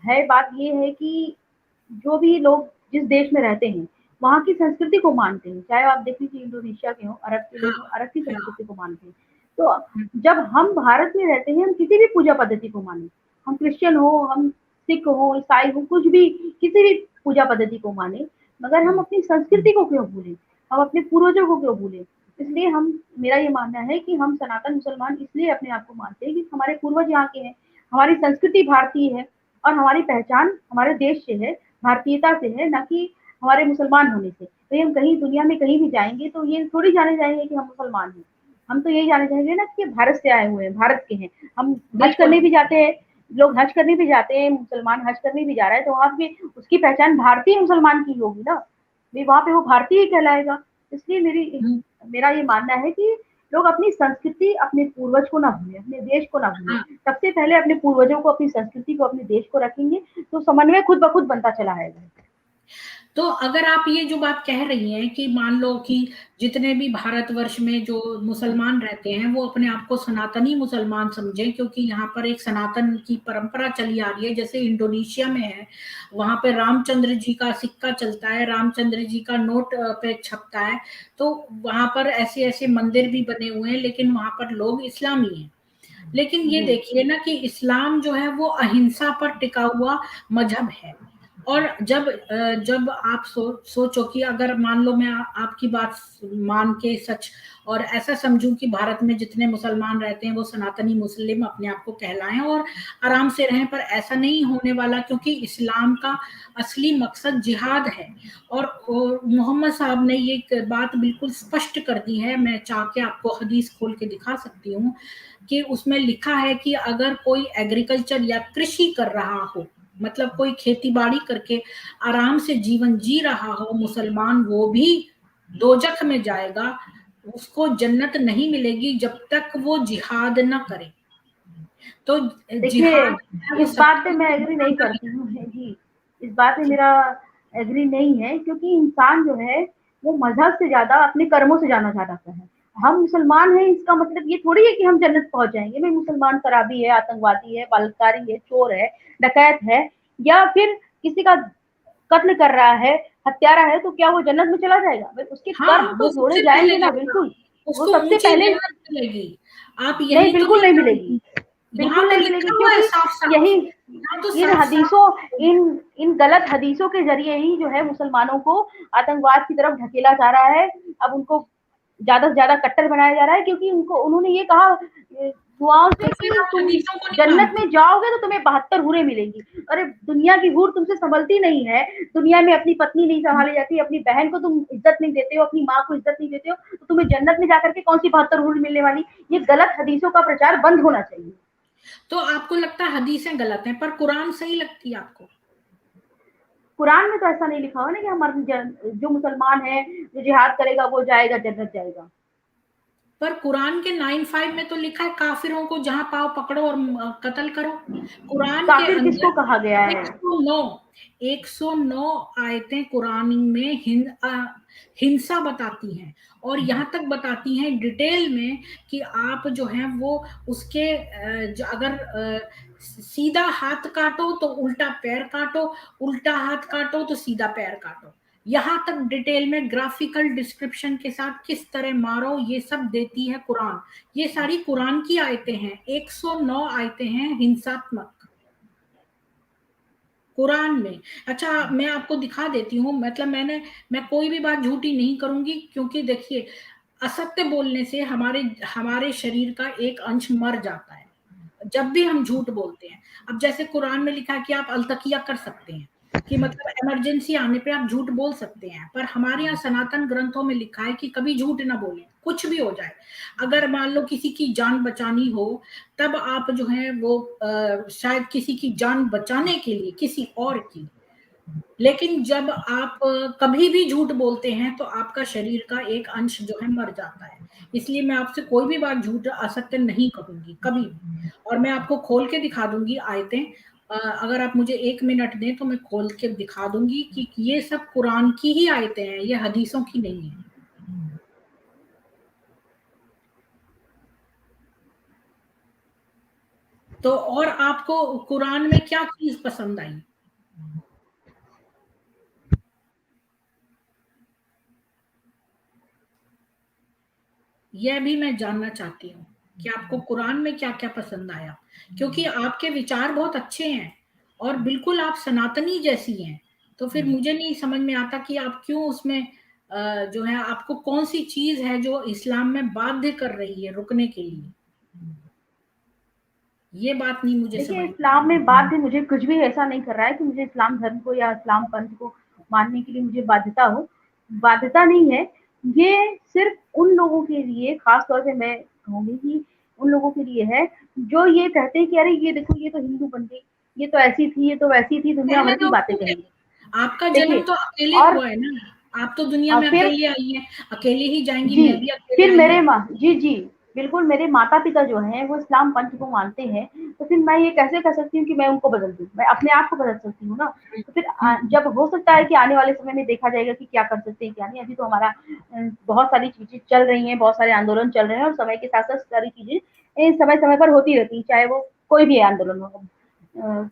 है बात ये है कि जो भी लोग जिस देश में रहते हैं, वहाँ की संस्कृति को मानते हैं। चाहे आप देख लीजिए इंडोनेशिया के हों, अरब के हाँ, लोग हों, अरब की हाँ। संस्कृति को मानते हैं। तो जब हम भारत में रहते हैं, हम किसी भी पूजा पद्धति को मानें, हम क्रिश्चियन हो, हम सिख हो, ईसाई हो, कुछ भी किसी भी पूजा पद्धति को मानें, मगर हम अपनी संस्कृति को क्यों भूलें? हम अपने पूर्वजों को क्यों भूलें? इसलिए हम मेरा ये मानना है कि हम सनातन मुसलमान इसलिए अपने आप को मानते हैं कि हमारे पूर्वज यहाँ के हैं, हमारी संस्कृति भारतीय है और हमारी पहचान हमारे देश से है, भारतीयता से है, ना कि हमारे मुसलमान होने से। तो हम कहीं दुनिया में कहीं भी जाएँगे तो ये थोड़ी जाने जाएँगे कि हम मुसलमान हैं। हम तो यही जाने जाएँगे ना कि भारत से आए हुए हैं, भारत के हैं। हम हज बिल्कुल। करने भी जाते हैं, लोग हज करने भी जाते हैं, मुसलमान हज करने भी जा रहा है, तो वहाँ पे उसकी पहचान भारतीय मुसलमान की होगी ना, भई वहाँ पे वो भारतीय ही कहलाएगा। इसलिए हम्म, मेरा ये मानना है कि लोग अपनी संस्कृति, अपने पूर्वज को ना भूलें, अपने देश को ना भूलें। हाँ। सबसे पहले अपने पूर्वजों को, अपनी संस्कृति को, अपने देश को रखेंगे, तो समन्वय खुद ब खुद बनता चला आएगा। तो अगर आप ये जो बात कह रही हैं कि मान लो कि जितने भी भारतवर्ष में जो मुसलमान रहते हैं वो अपने आप को सनातनी मुसलमान समझें, क्योंकि यहाँ पर एक सनातन की परंपरा चली आ रही है, जैसे इंडोनेशिया में है, वहां पे रामचंद्र जी का सिक्का चलता है, रामचंद्र जी का नोट पे छपता है। तो वहां पर ऐसे ऐसे मंदिर भी बने हुए हैं, लेकिन वहां पर लोग इस्लामी हैं। लेकिन ये जी। देखिए ना कि इस्लाम जो है वो अहिंसा पर टिका हुआ मजहब है। और जब आप सोचो कि अगर मान लो मैं आपकी बात मान के सच और ऐसा समझूं कि भारत में जितने मुसलमान रहते हैं वो सनातनी मुस्लिम अपने आप को कहलाएं और आराम से रहें, पर ऐसा नहीं होने वाला, क्योंकि इस्लाम का असली मकसद जिहाद है। और मोहम्मद साहब ने ये बात बिल्कुल स्पष्ट कर दी है, मैं चाह के आपको हदीस खोल के दिखा सकती हूँ कि उसमें लिखा है कि अगर कोई एग्रीकल्चर या कृषि कर रहा हो, मतलब कोई खेती बाड़ी करके आराम से जीवन जी रहा हो मुसलमान, वो भी दोजख में जाएगा, उसको जन्नत नहीं मिलेगी जब तक वो जिहाद ना करे। तो देखिए, जिहाद है वो इस बात पे सबसे मैं एग्री नहीं करती हूँ जी, इस बात में मेरा एग्री नहीं है क्योंकि इंसान जो है, वो मज़हब से ज़्यादा अपने कर्मों से जाना जाता है। हम मुसलमान हैं इसका मतलब ये थोड़ी है कि हम जन्नत पहुँच जाएँगे, नहीं मुसलमान शराबी है, आतंकवादी है, बलात्कारी है, चोर है, डकैत है या फिर किसी का कत्ल कर रहा है, हत्यारा है, तो क्या वो जन्नत में चला जाएगा? भई उसके कर्म हाँ, तो वो जोड़े सबसे पहले जाएँगे ना जाएगा, बिल्कुल, वो उसको सबसे ऊंची पहले जन्नत मिलेगी। आप नहीं, यही तो बिल्कुल नहीं नहीं मिलेगी। जानती, यहाँ बिल्कुल तो नहीं मिलेगी लिखा हुआ है क्योंकि साफ साफ, यही यहाँ तो इन साफ साफ। हदीसों इन इन गलत हदीसों के ज़रिए ही जो है मुसलमानों को आतंकवाद की तरफ ढकेला जा रहा है। अब उनको ज़्यादा से ज़्यादा कट्टर बनाया जा रहा है क्योंकि उनको उन्होंने ये कहा दुआओं तो से फिर कि आप तुम हदीसों को नहीं जन्नत मानती। में जाओगे तो तुम्हें 72 हूरें मिलेंगी। अरे दुनिया की हूर तुमसे संभलती नहीं है, दुनिया में अपनी पत्नी नहीं सँभाली जाती, अपनी बहन को तुम इज़्ज़त नहीं देते हो, अपनी माँ को इज़्ज़त नहीं देते हो, तो तुम्हें जन्नत में जाकर के कौन-सी 72 हूर मिलने वाली? ये गलत हदीसों का प्रचार बंद होना चाहिए। तो आपको लगता है हदीसें गलत हैं, पर कुरान सही लगती है आपको? कुरान में तो ऐसा नहीं लिखा हुआ ना कि हमारे जो मुसलमान है, जो जिहाद करेगा वो जाएगा जन्नत जाएगा। पर कुरान के 9:5 में तो लिखा है काफिरों को जहां पाओ पकड़ो और कत्ल करो। कुरान के काफिर किसको अंदर कहा गया है? 109 109 आयतें कुरान में हिंसा बताती हैं, और यहाँ तक बताती हैं डिटेल में कि आप जो है वो उसके अगर सीधा हाथ काटो तो उल्टा पैर काटो, उल्टा हाथ काटो तो सीधा पैर काटो। यहाँ तक डिटेल में ग्राफिकल डिस्क्रिप्शन के साथ किस तरह मारो ये सब देती है कुरान। ये सारी कुरान की आयतें हैं, 109 आयतें हैं हिंसात्मक कुरान में। अच्छा, मैं आपको दिखा देती हूँ, मतलब मैं कोई भी बात झूठी नहीं करूंगी, क्योंकि देखिए असत्य बोलने से हमारे हमारे शरीर का एक अंश मर जाता है जब भी हम झूठ बोलते हैं। अब जैसे कुरान में लिखा है कि आप अलतकिया कर सकते हैं, कि मतलब इमरजेंसी आने पे आप झूठ बोल सकते हैं, पर हमारे यहाँ सनातन ग्रंथों में लिखा है कि कभी झूठ ना बोलें, कुछ भी हो जाए। अगर मान लो किसी की जान बचानी हो, तब आप जो है वो शायद किसी की जान बचाने के लिए किसी और की, लेकिन जब आप कभी भी झूठ बोलते हैं तो आपका शरीर का एक अंश जो है मर जाता है। इसलिए मैं आपसे कोई भी बात झूठ असत्य नहीं कहूंगी कभी भी, और मैं आपको खोल के दिखा दूंगी आयतें। अगर आप मुझे 1 मिनट दें तो मैं खोल के दिखा दूंगी कि ये सब कुरान की ही आयतें हैं, ये हदीसों की नहीं है। तो और आपको कुरान में क्या चीज पसंद आई? यह भी मैं जानना चाहती हूँ कि आपको कुरान में क्या-क्या पसंद आया? क्योंकि आपके विचार बहुत अच्छे हैं और बिल्कुल आप सनातनी जैसी हैं। तो फिर मुझे नहीं समझ में आता कि आप क्यों उसमें जो है आपको कौन-सी चीज़ है जो इस्लाम में बाध्य कर रही है रुकने के लिए? ये बात नहीं मुझे देखिए, समझ में। इस्लाम में बाध्य मुझे कुछ भी ऐसा नहीं कर रहा है कि मुझे इस्लाम धर्म को या इस्लाम पंथ को मानने के लिए मुझे बाध्यता हो। बाध्यता नहीं है, ये सिर्फ़ उन लोगों के लिए ख़ास तौर पे मैं कहूँगी कि उन लोगों के लिए है, जो ये कहते हैं कि अरे ये देखो ये तो हिंदू बन गई, ये तो ऐसी थी, ये तो वैसी थी, दुनिया पहले भर की तो बातें उसको क्या, कहेंगे। आपका जन्म देखिए तो अकेले और हुआ है ना, आप तो दुनिया में फिर अकेले आई हैं, अकेले ही जाएँगी, जी, मैं भी अकेले फिर आई हूँ। मेरे माँ जी, जी, बिल्कुल मेरे माता-पिता जो हैं वो इस्लाम पंथ को मानते हैं, तो फिर मैं ये कैसे कह सकती हूँ कि मैं उनको बदल दूँ? मैं अपने आप को बदल सकती हूँ ना। तो फिर हुँ, जब हो सकता है कि आने वाले समय में देखा जाएगा कि क्या कर सकते हैं, क्या नहीं। अभी तो हमारा बहुत सारी चीज़ें चल रही हैं, बहुत सारे आंदोलन चल रहे हैं और समय के साथ-साथ सारी चीज़ें समय-समय पर होती रहती हैं, चाहे वो कोई भी आंदोलन हो।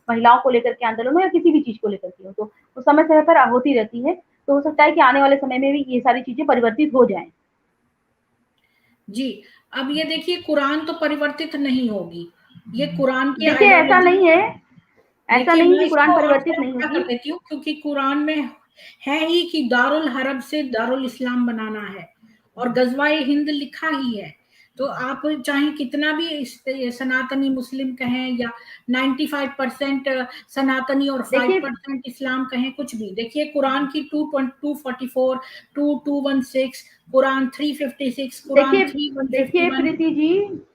महिलाओं को लेकर के आंदोलन हो या किसी भी चीज़ को लेकर के हो, तो वो समय-समय पर होती रहती है। तो हो सकता है कि आने वाले समय में भी ये सारी चीज़ें परिवर्तित हो जाएँ। जी, अब ये देखिए कुरान तो परिवर्तित नहीं होगी। ये कुरान की देखिए ऐसा आइडियोलॉज़ी, नहीं है, ऐसा देखिए नहीं मैं कि कुरान इसको और परिवर्तित थोड़ा नहीं बड़ा कर होगी। देती हूँ क्योंकि कुरान में है ही कि दारुल हरब से दारुल इस्लाम बनाना है और गज़वाए हिंद लिखा ही है। तो आप चाहे कितना भी सनातनी मुस्लिम कहें या 95% सनातनी और देखिए 5% इस्लाम कहें, कुछ भी। देखिए कुरान की 244, 2216, कुरान 356, कुरान देखिए देखिए 3151, प्रीति जी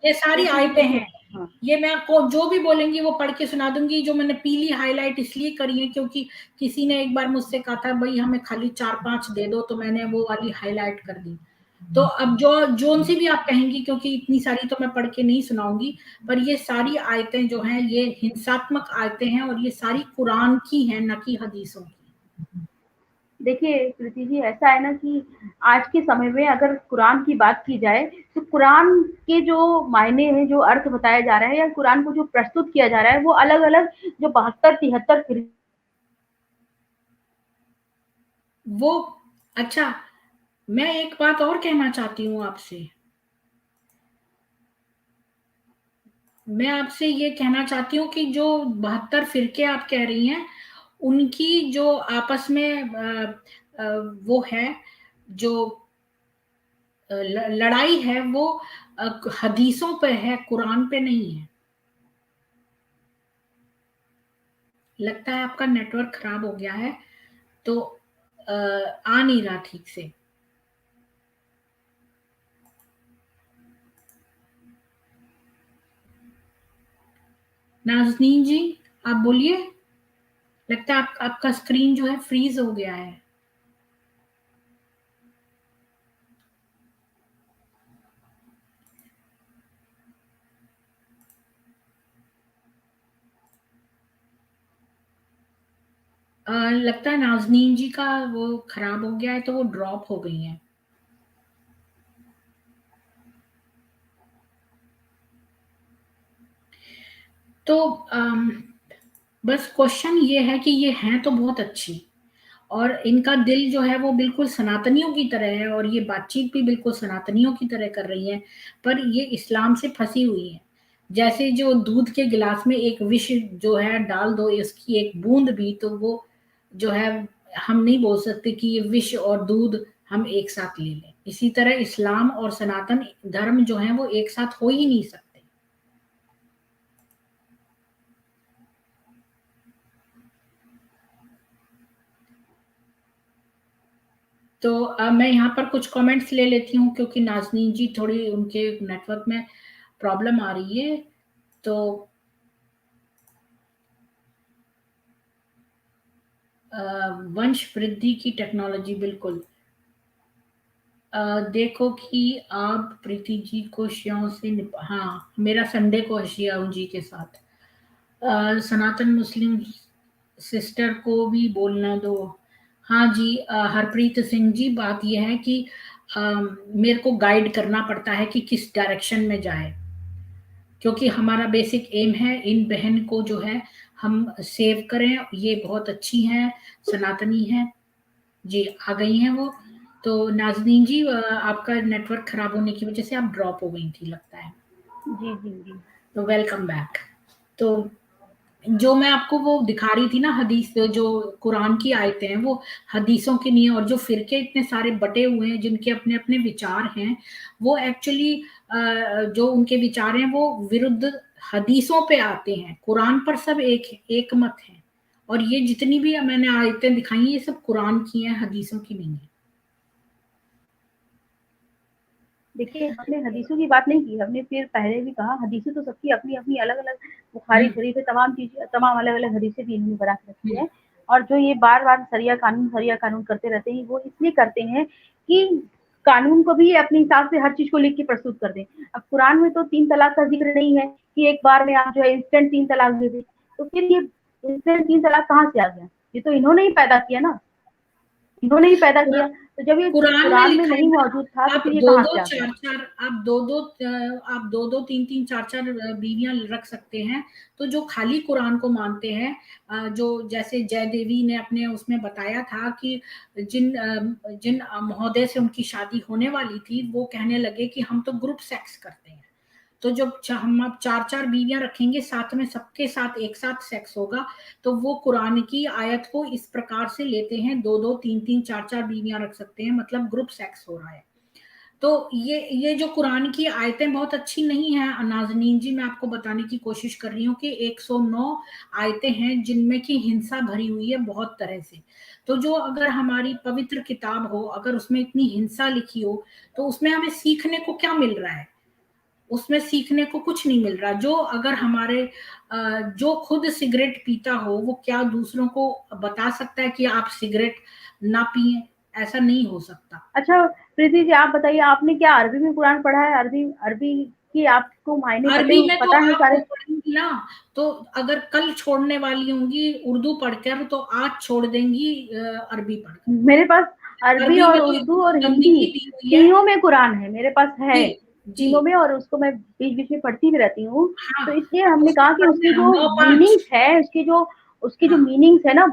ये सारी आयतें देखिए हैं। हाँ, ये मैं आपको जो भी बोलेंगी वो पढ़ के सुना दूँगी। जो मैंने पीली हाइलाइट इसलिए करी है क्योंकि किसी ने एक बार मुझसे कहा था भई हमें खाली 4-5 दे दो, तो मैंने वो वाली हाइलाइट कर दी। तो अब जो जोन-सी भी आप कहेंगी, क्योंकि इतनी सारी तो मैं पढ़ के नहीं सुनाऊँगी, पर ये सारी आयतें जो हैं ये हिंसात्मक आयतें हैं और ये सारी कुरान की हैं, ना कि हदीसों की। देखिए प्रीति जी ऐसा है ना कि आज के समय में अगर कुरान की बात की जाए, तो कुरान के जो मायने हैं, जो अर्थ बताया जा रहा है या कुरान को जो प्रस्तुत किया जा रहा है, वो अलग-अलग जो 72-73 वो अच्छा, मैं एक बात और कहना चाहती हूँ आपसे। मैं आपसे ये कहना चाहती हूँ कि जो 72 फ़िरके आप कह रही हैं, उनकी जो आपस में वो है, जो लड़ाई है वो हदीसों पे है, कुरान पे नहीं है। लगता है आपका नेटवर्क खराब हो गया है, तो आ नहीं रहा ठीक से। नाज़नीन जी, आप बोलिए। लगता है आपका स्क्रीन जो है फ्रीज़ हो गया है। लगता है नाज़नीन जी का वो खराब हो गया है, तो वो ड्रॉप हो गई हैं। तो बस क्वेश्चन ये है कि ये हैं तो बहुत अच्छी, और इनका दिल जो है वो बिल्कुल सनातनियों की तरह है और ये बातचीत भी बिल्कुल सनातनियों की तरह कर रही हैं, पर ये इस्लाम से फंसी हुई हैं। जैसे जो दूध के गिलास में एक विष जो है डाल दो, इसकी एक बूंद भी, तो वो जो है हम नहीं बोल सकते कि ये विष और दूध हम एक साथ ले लें। इसी तरह इस्लाम और सनातन धर्म जो है वो एक साथ हो ही नहीं सकते। तो मैं यहाँ पर कुछ कमेंट्स ले लेती हूँ, क्योंकि नाज़नीन जी थोड़ी उनके नेटवर्क में प्रॉब्लम आ रही है। तो वंश वृद्धि की टेक्नोलॉजी, बिल्कुल। देखो कि आप प्रीति जी को शियाओं से हाँ, मेरा संडे को है शियाओं जी के साथ। सनातन मुस्लिम सिस्टर को भी बोलना दो। हाँ जी, हरप्रीत सिंह जी, बात यह है कि मेरे को गाइड करना पड़ता है कि किस डायरेक्शन में जाए, क्योंकि हमारा बेसिक एम है इन बहन को जो है हम सेव करें। ये बहुत अच्छी हैं, सनातनी हैं। जी, आ गई हैं वो। तो नाज़नीन जी, आपका नेटवर्क खराब होने की वजह से आप ड्रॉप हो गई थी लगता है। जी, जी, जी। तो वेलकम बैक। तो जो मैं आपको वो दिखा रही थी ना, हदीस जो कुरान की आयतें हैं वो हदीसों की नहीं है, और जो फिरके इतने सारे बटे हुए हैं जिनके अपने अपने विचार हैं, वो एक्चुअली जो उनके विचार हैं वो विरुद्ध हदीसों पे आते हैं। कुरान पर सब एक मत है, और ये जितनी भी मैंने आयतें दिखाई हैं ये सब कुरान की हैं, हदीसों की नहीं है। देखिए, हमने हदीसों की बात नहीं की, हमने फिर पहले भी कहा हदीसें तो सबकी अपनी-अपनी अलग-अलग, बुखारी शरीफ है, तमाम चीज़ें, तमाम अलग-अलग हदीसें भी इन्होंने बना के रखी है। और जो ये बार-बार शरिया कानून करते रहते हैं, वो इसलिए करते हैं कि कानून को भी अपने हिसाब से हर चीज़ को लिख के प्रस्तुत कर दें। अब कुरान में तो 3 तलाक का ज़िक्र नहीं है कि एक बार में आप जो है इंस्टेंट 3 तलाक दे दें। तो फिर ये इंस्टेंट 3 तलाक कहाँ से आ गया? ये तो इन्होंने ही पैदा किया ना। इन्होंने ही पैदा किया। तो जब ये कुरान में कुरान में लिखा है नहीं ना, मौजूद था, तो आप फिर ये कहाँ 2-2 से आ गया? 4-4 आप 2-2 3-3 4-4 बीवियाँ रख सकते हैं। तो जो खाली कुरान को मानते हैं, जो जैसे जय देवी ने अपने उसमें बताया था कि जिन महोदय से उनकी शादी होने वाली थी, वो कहने लगे कि हम तो ग्रुप सेक्स करते हैं। तो जब हम अब 4-4 बीवियाँ रखेंगे, साथ में सबके साथ एक साथ सेक्स होगा, तो वो कुरान की आयत को इस प्रकार से लेते हैं, 2-2 3-3 4-4 बीवियाँ रख सकते हैं, मतलब ग्रुप सेक्स हो रहा है। तो ये जो कुरान की आयतें बहुत अच्छी नहीं हैं नाज़नीन जी, मैं आपको बताने की कोशिश कर रही हूँ कि 109 आयतें हैं जिनमें की हिंसा भरी हुई है बहुत तरह से। तो जो अगर हमारी पवित्र किताब हो, अगर उसमें इतनी हिंसा लिखी हो, तो उसमें हमें सीखने को क्या मिल रहा है? उसमें सीखने को कुछ नहीं मिल रहा। जो अगर हमारे जो खुद सिगरेट पीता हो, वो क्या दूसरों को बता सकता है कि आप सिगरेट ना पिएँ? ऐसा नहीं हो सकता। अच्छा, प्रीति जी, आप बताइए, आपने क्या अरबी में कुरान पढ़ा है? अरबी अरबी की आपको मायने अरबी में तो पता है आप वो सारे? पढ़ेंगी ना, तो अगर कल छोड़ने वाली होंगी उर्दू पढ़कर, तो आज छोड़ देंगी अरबी पढ़कर। मेरे पास अरबी अरबी और में तो उर्दू इतनी और हिंदी, गंदगी दी हुई है। तीनों में कुरान है, मेरे पास है, जी, जी। तीनों में, और उसको मैं बीच-बीच में पढ़ती भी रहती हूँ। हाँ, तो इसलिए तो हमने उसको कहा कि पढ़ते उसके हैं जो 9-5। मीनिंग्स है, उसके जो हाँ, मीनिंग्स है ना,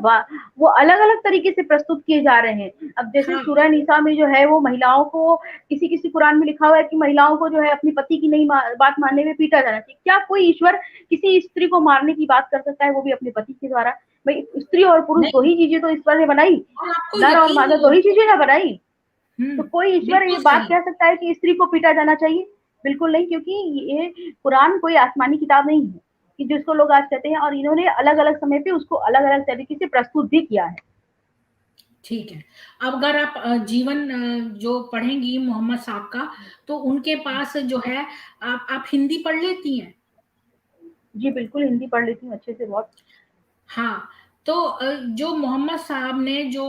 वो अलग-अलग तरीके से प्रस्तुत किए जा रहे हैं। अब जैसे हाँ, सूरह निसा में जो है वो महिलाओं को, किसी-किसी कुरान में लिखा हुआ है कि महिलाओं को जो है अपनी पति की नहीं बात मानने में पीटा जाना चाहिए। क्या कोई ईश्वर किसी स्त्री को मारने की बात कर सकता है, वो भी अपने पति के द्वारा? भई स्त्री और पुरुष 2 नहीं, ही चीज़ें तो ईश्वर ने बनाई, और आपको नर और यकीन मादा नहीं 2 ही होगा। चीज़ें ना बनाई। तो कोई ईश्वर ये बिल्कुल बात सही। कह सकता है कि स्त्री को पीटा जाना चाहिए? बिल्कुल नहीं, क्योंकि ये कुरान कोई आसमानी किताब नहीं है कि जिसको लोग आज कहते हैं, और इन्होंने अलग-अलग समय पे उसको अलग-अलग तरीके से प्रस्तुत भी किया है। ठीक है। अब अगर आप जीवन जो पढ़ेंगी मोहम्मद साहब का, तो उनके पास जो है, आप हिंदी पढ़ लेती हैं? जी, बिल्कुल हिंदी पढ़ लेती हूँ अच्छे से, बहुत। हाँ, तो जो मोहम्मद साहब ने जो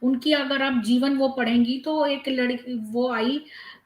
उनकी अगर आप जीवन वो पढ़ेंगी, तो एक लड़की वो आई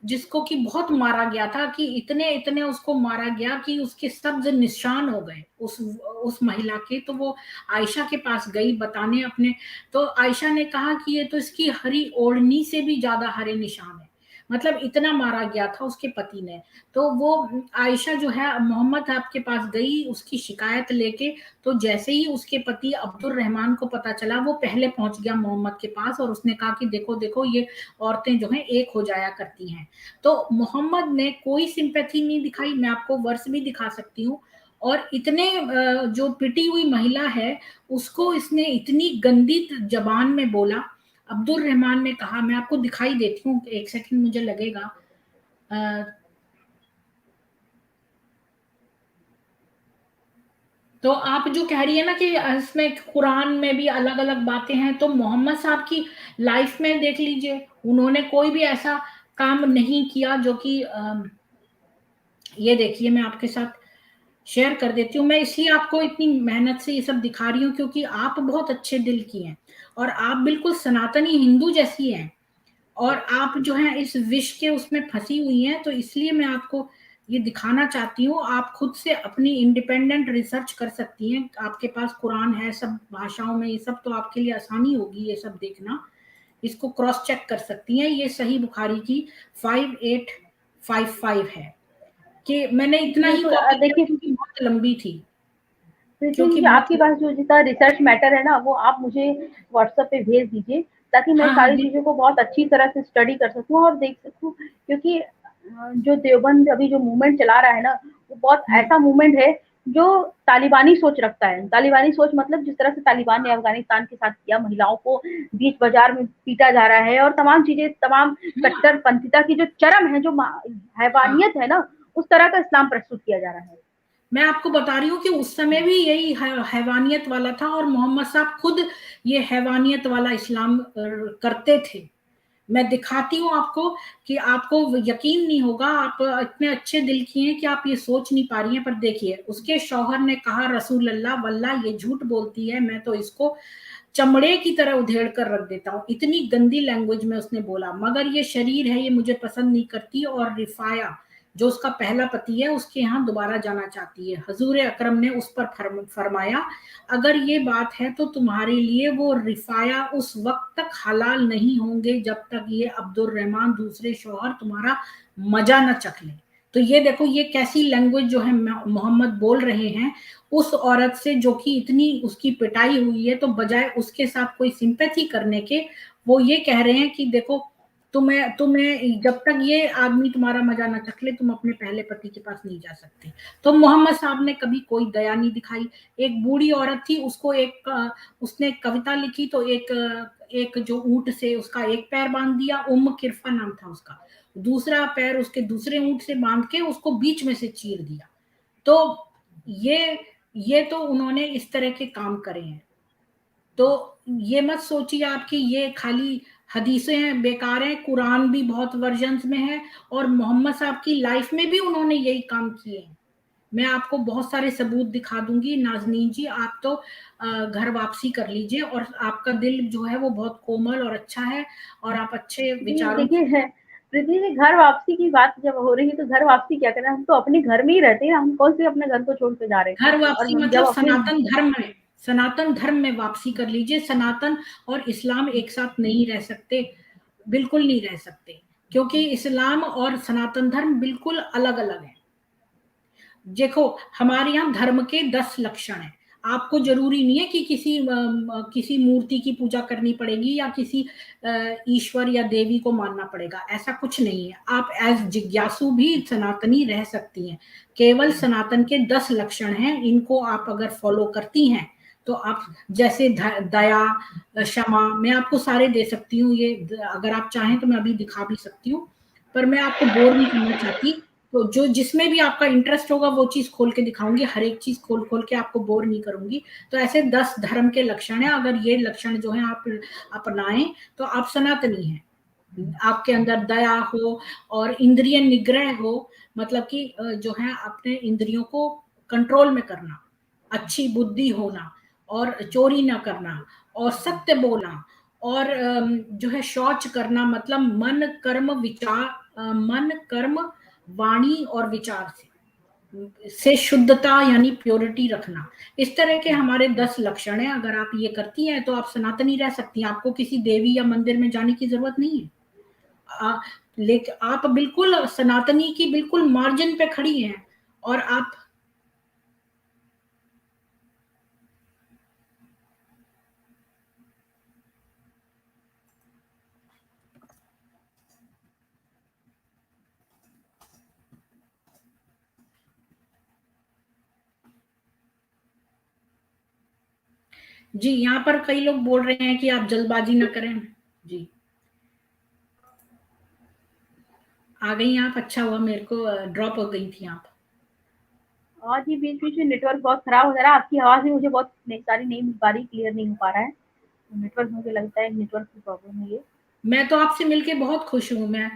जिसको कि बहुत मारा गया था, कि इतने उसको मारा गया कि उसके सब्ज़ निशान हो गए उस महिला के। तो वो आयशा के पास गई बताने अपने, तो आयशा ने कहा कि ये तो इसकी हरी ओढ़नी से भी ज़्यादा हरे निशान है। मतलब इतना मारा गया था उसके पति ने। तो वो आयशा जो है मोहम्मद साहब के पास गई उसकी शिकायत लेके। तो जैसे ही उसके पति अब्दुल रहमान को पता चला, वो पहले पहुंच गया मोहम्मद के पास और उसने कहा कि देखो देखो, ये औरतें जो हैं एक हो जाया करती हैं। तो मोहम्मद ने कोई सिंपैथी नहीं दिखाई। मैं आपको वर्स भी दिखा सकती हूँ। और इतने जो पिटी हुई महिला है उसको इसने इतनी गंदी जबान में बोला, अब्दुल रहमान ने कहा, मैं आपको दिखाई देती हूँ, एक सेकंड मुझे लगेगा। तो आप जो कह रही है ना कि इसमें कुरान में भी अलग अलग बातें हैं, तो मोहम्मद साहब की लाइफ में देख लीजिए, उन्होंने कोई भी ऐसा काम नहीं किया जो कि ये देखिए मैं आपके साथ शेयर कर देती हूँ। मैं इसलिए आपको इतनी मेहनत से ये सब दिखा रही हूँ क्योंकि आप बहुत अच्छे दिल की हैं और आप बिल्कुल सनातनी हिंदू जैसी हैं, और आप जो है इस विश के उसमें फंसी हुई हैं, तो इसलिए मैं आपको ये दिखाना चाहती हूँ। आप खुद से अपनी इंडिपेंडेंट रिसर्च कर सकती हैं, आपके पास कुरान है सब भाषाओं में, ये सब तो आपके लिए आसानी होगी ये सब देखना। इसको क्रॉस चेक कर सकती हैं, ये सही बुखारी की 5855 है। कि मैंने इतना ही बिल्कुल कॉपी किया देखिए क्योंकि बहुत लंबी थी, पृथ्वी क्योंकि जी, बहुत आपके पास जो जितना रिसर्च मैटर है ना, वो आप मुझे व्हाट्सएप पे भेज दीजिए, ताकि मैं हाँ हाँ सारी चीज़ों को बहुत अच्छी तरह से स्टडी कर सकूँ और देख सकूँ। क्योंकि जो देवबंद अभी जो मूवमेंट चला रहा है ना, वो बहुत ऐसा मूवमेंट है जो तालिबानी सोच रखता है। तालिबानी सोच मतलब जिस तरह से तालिबान ने अफ़गानिस्तान के साथ किया, महिलाओं को बीच बाज़ार में पीटा जा रहा है और तमाम चीज़ें, तमाम कट्टरपंथिता की जो चरम है, जो हाँ। हैवानियत है ना, उस तरह का इस्लाम प्रस्तुत किया जा रहा है। मैं आपको बता रही हूँ कि उस समय भी यही हैवानियत वाला था, और मोहम्मद साहब खुद ये हैवानियत वाला इस्लाम करते थे। मैं दिखाती हूँ आपको कि आपको यकीन नहीं होगा, आप इतने अच्छे दिल की हैं कि आप ये सोच नहीं पा रही हैं। पर देखिए, उसके शौहर ने कहा, रसूल अल्लाह वल्लाह ये झूठ बोलती है, मैं तो इसको चमड़े की तरह उधेड़ कर रख देता हूँ। इतनी गंदी लैंग्वेज में उसने बोला, मगर ये शरीर है, ये मुझे पसंद नहीं करती, और रिफाया जो उसका पहला पति है उसके यहाँ दोबारा जाना चाहती है। हजूर अकरम ने उस पर फरमाया, अगर ये बात है तो तुम्हारे लिए वो रिफाया उस वक्त तक हलाल नहीं होंगे जब तक ये अब्दुल रहमान दूसरे शौहर तुम्हारा मजा न चख ले। तो ये देखो, ये कैसी लैंग्वेज जो है मोहम्मद बोल रहे हैं उस औरत से जो कि इतनी उसकी पिटाई हुई है, तो बजाय उसके साथ कोई सिंपैथी करने के, वो ये कह रहे हैं कि देखो, तुम्हें तुम्हें जब तक ये आदमी तुम्हारा मजा ना चख ले, तुम अपने पहले पति के पास नहीं जा सकते। तो मोहम्मद साहब ने कभी कोई दया नहीं दिखाई। एक बूढ़ी औरत थी, उसको उसने एक कविता लिखी, तो एक जो ऊंट से उसका एक पैर बांध दिया, किरफा नाम था उसका, दूसरा पैर उसके दूसरे ऊंट से बांध के उसको बीच में से चीर दिया। तो ये ये तो उन्होंने इस तरह के काम करे हैं। तो ये मत सोचिए आपकी ये खाली हदीसें हैं, बेकार हैं, कुरान भी बहुत वर्जन्स में है, और मोहम्मद साहब की लाइफ में भी उन्होंने यही काम किए हैं। मैं आपको बहुत सारे सबूत दिखा दूंगी नाजनीन जी, आप तो घर वापसी कर लीजिए, और आपका दिल जो है वो बहुत कोमल और अच्छा है, और आप अच्छे जी, विचारों देखिए है पृथ्वी जी, घर वापसी की बात जब हो रही है तो घर वापसी क्या करें, हम तो अपने घर में ही रहते हैं, हम कौन से अपने घर को छोड़ के जा रहे घर हैं। और वापसी हम जब मतलब अपने सनातन धर्म में वापसी कर लीजिए। सनातन और इस्लाम एक साथ नहीं रह सकते, बिल्कुल नहीं रह सकते, क्योंकि इस्लाम और सनातन धर्म बिल्कुल अलग अलग है। देखो, हमारे यहाँ धर्म के 10 लक्षण हैं। आपको जरूरी नहीं है कि किसी मूर्ति की पूजा करनी पड़ेगी या किसी ईश्वर या देवी को मानना पड़ेगा, ऐसा कुछ नहीं है। आप एज जिज्ञासु भी सनातनी रह सकती हैं। केवल सनातन के 10 लक्षण हैं, इनको आप अगर फॉलो करती हैं तो आप, जैसे दया, क्षमा, मैं आपको सारे दे सकती हूँ ये, अगर आप चाहें तो मैं अभी दिखा भी सकती हूँ, पर मैं आपको बोर नहीं करना चाहती। तो जो जिसमें भी आपका इंटरेस्ट होगा वो चीज खोल के दिखाऊंगी, हर एक चीज खोल खोल के आपको बोर नहीं करूंगी। तो ऐसे 10 धर्म के लक्षण है, अगर ये लक्षण जो है आप अपनाएं तो आप सनातनी हैं। आपके अंदर दया हो और इंद्रिय निग्रह हो, मतलब कि जो है अपने इंद्रियों को कंट्रोल में करना, अच्छी बुद्धि होना, और चोरी ना करना, और सत्य बोलना, और जो है शौच करना, मतलब मन कर्म वाणी और विचार से शुद्धता यानी प्योरिटी रखना। इस तरह के हमारे 10 लक्षण हैं, अगर आप ये करती हैं तो आप सनातनी रह सकती हैं, आपको किसी देवी या मंदिर में जाने की जरूरत नहीं है। लेकिन आप बिल्कुल सनातनी की बिल्कुल मार्जिन पे खड़ी हैं, और आप जी, यहाँ पर कई लोग बोल रहे हैं कि आप जल्दबाजी ना करें। जी। आ गई आप, अच्छा हुआ, मेरे को ड्रॉप हो गई थी आप। और जी बीच-बीच में नेटवर्क बहुत खराब हो जा रहा है, आपकी आवाज़ भी मुझे बहुत सारी नहीं मिल पा रही, क्लियर नहीं हो पा रहा है। नेटवर्क मुझे लगता है नेटवर्क की प्रॉब्लम है ये। मैं तो आपसे मिलके बहुत खुश हूँ मैं,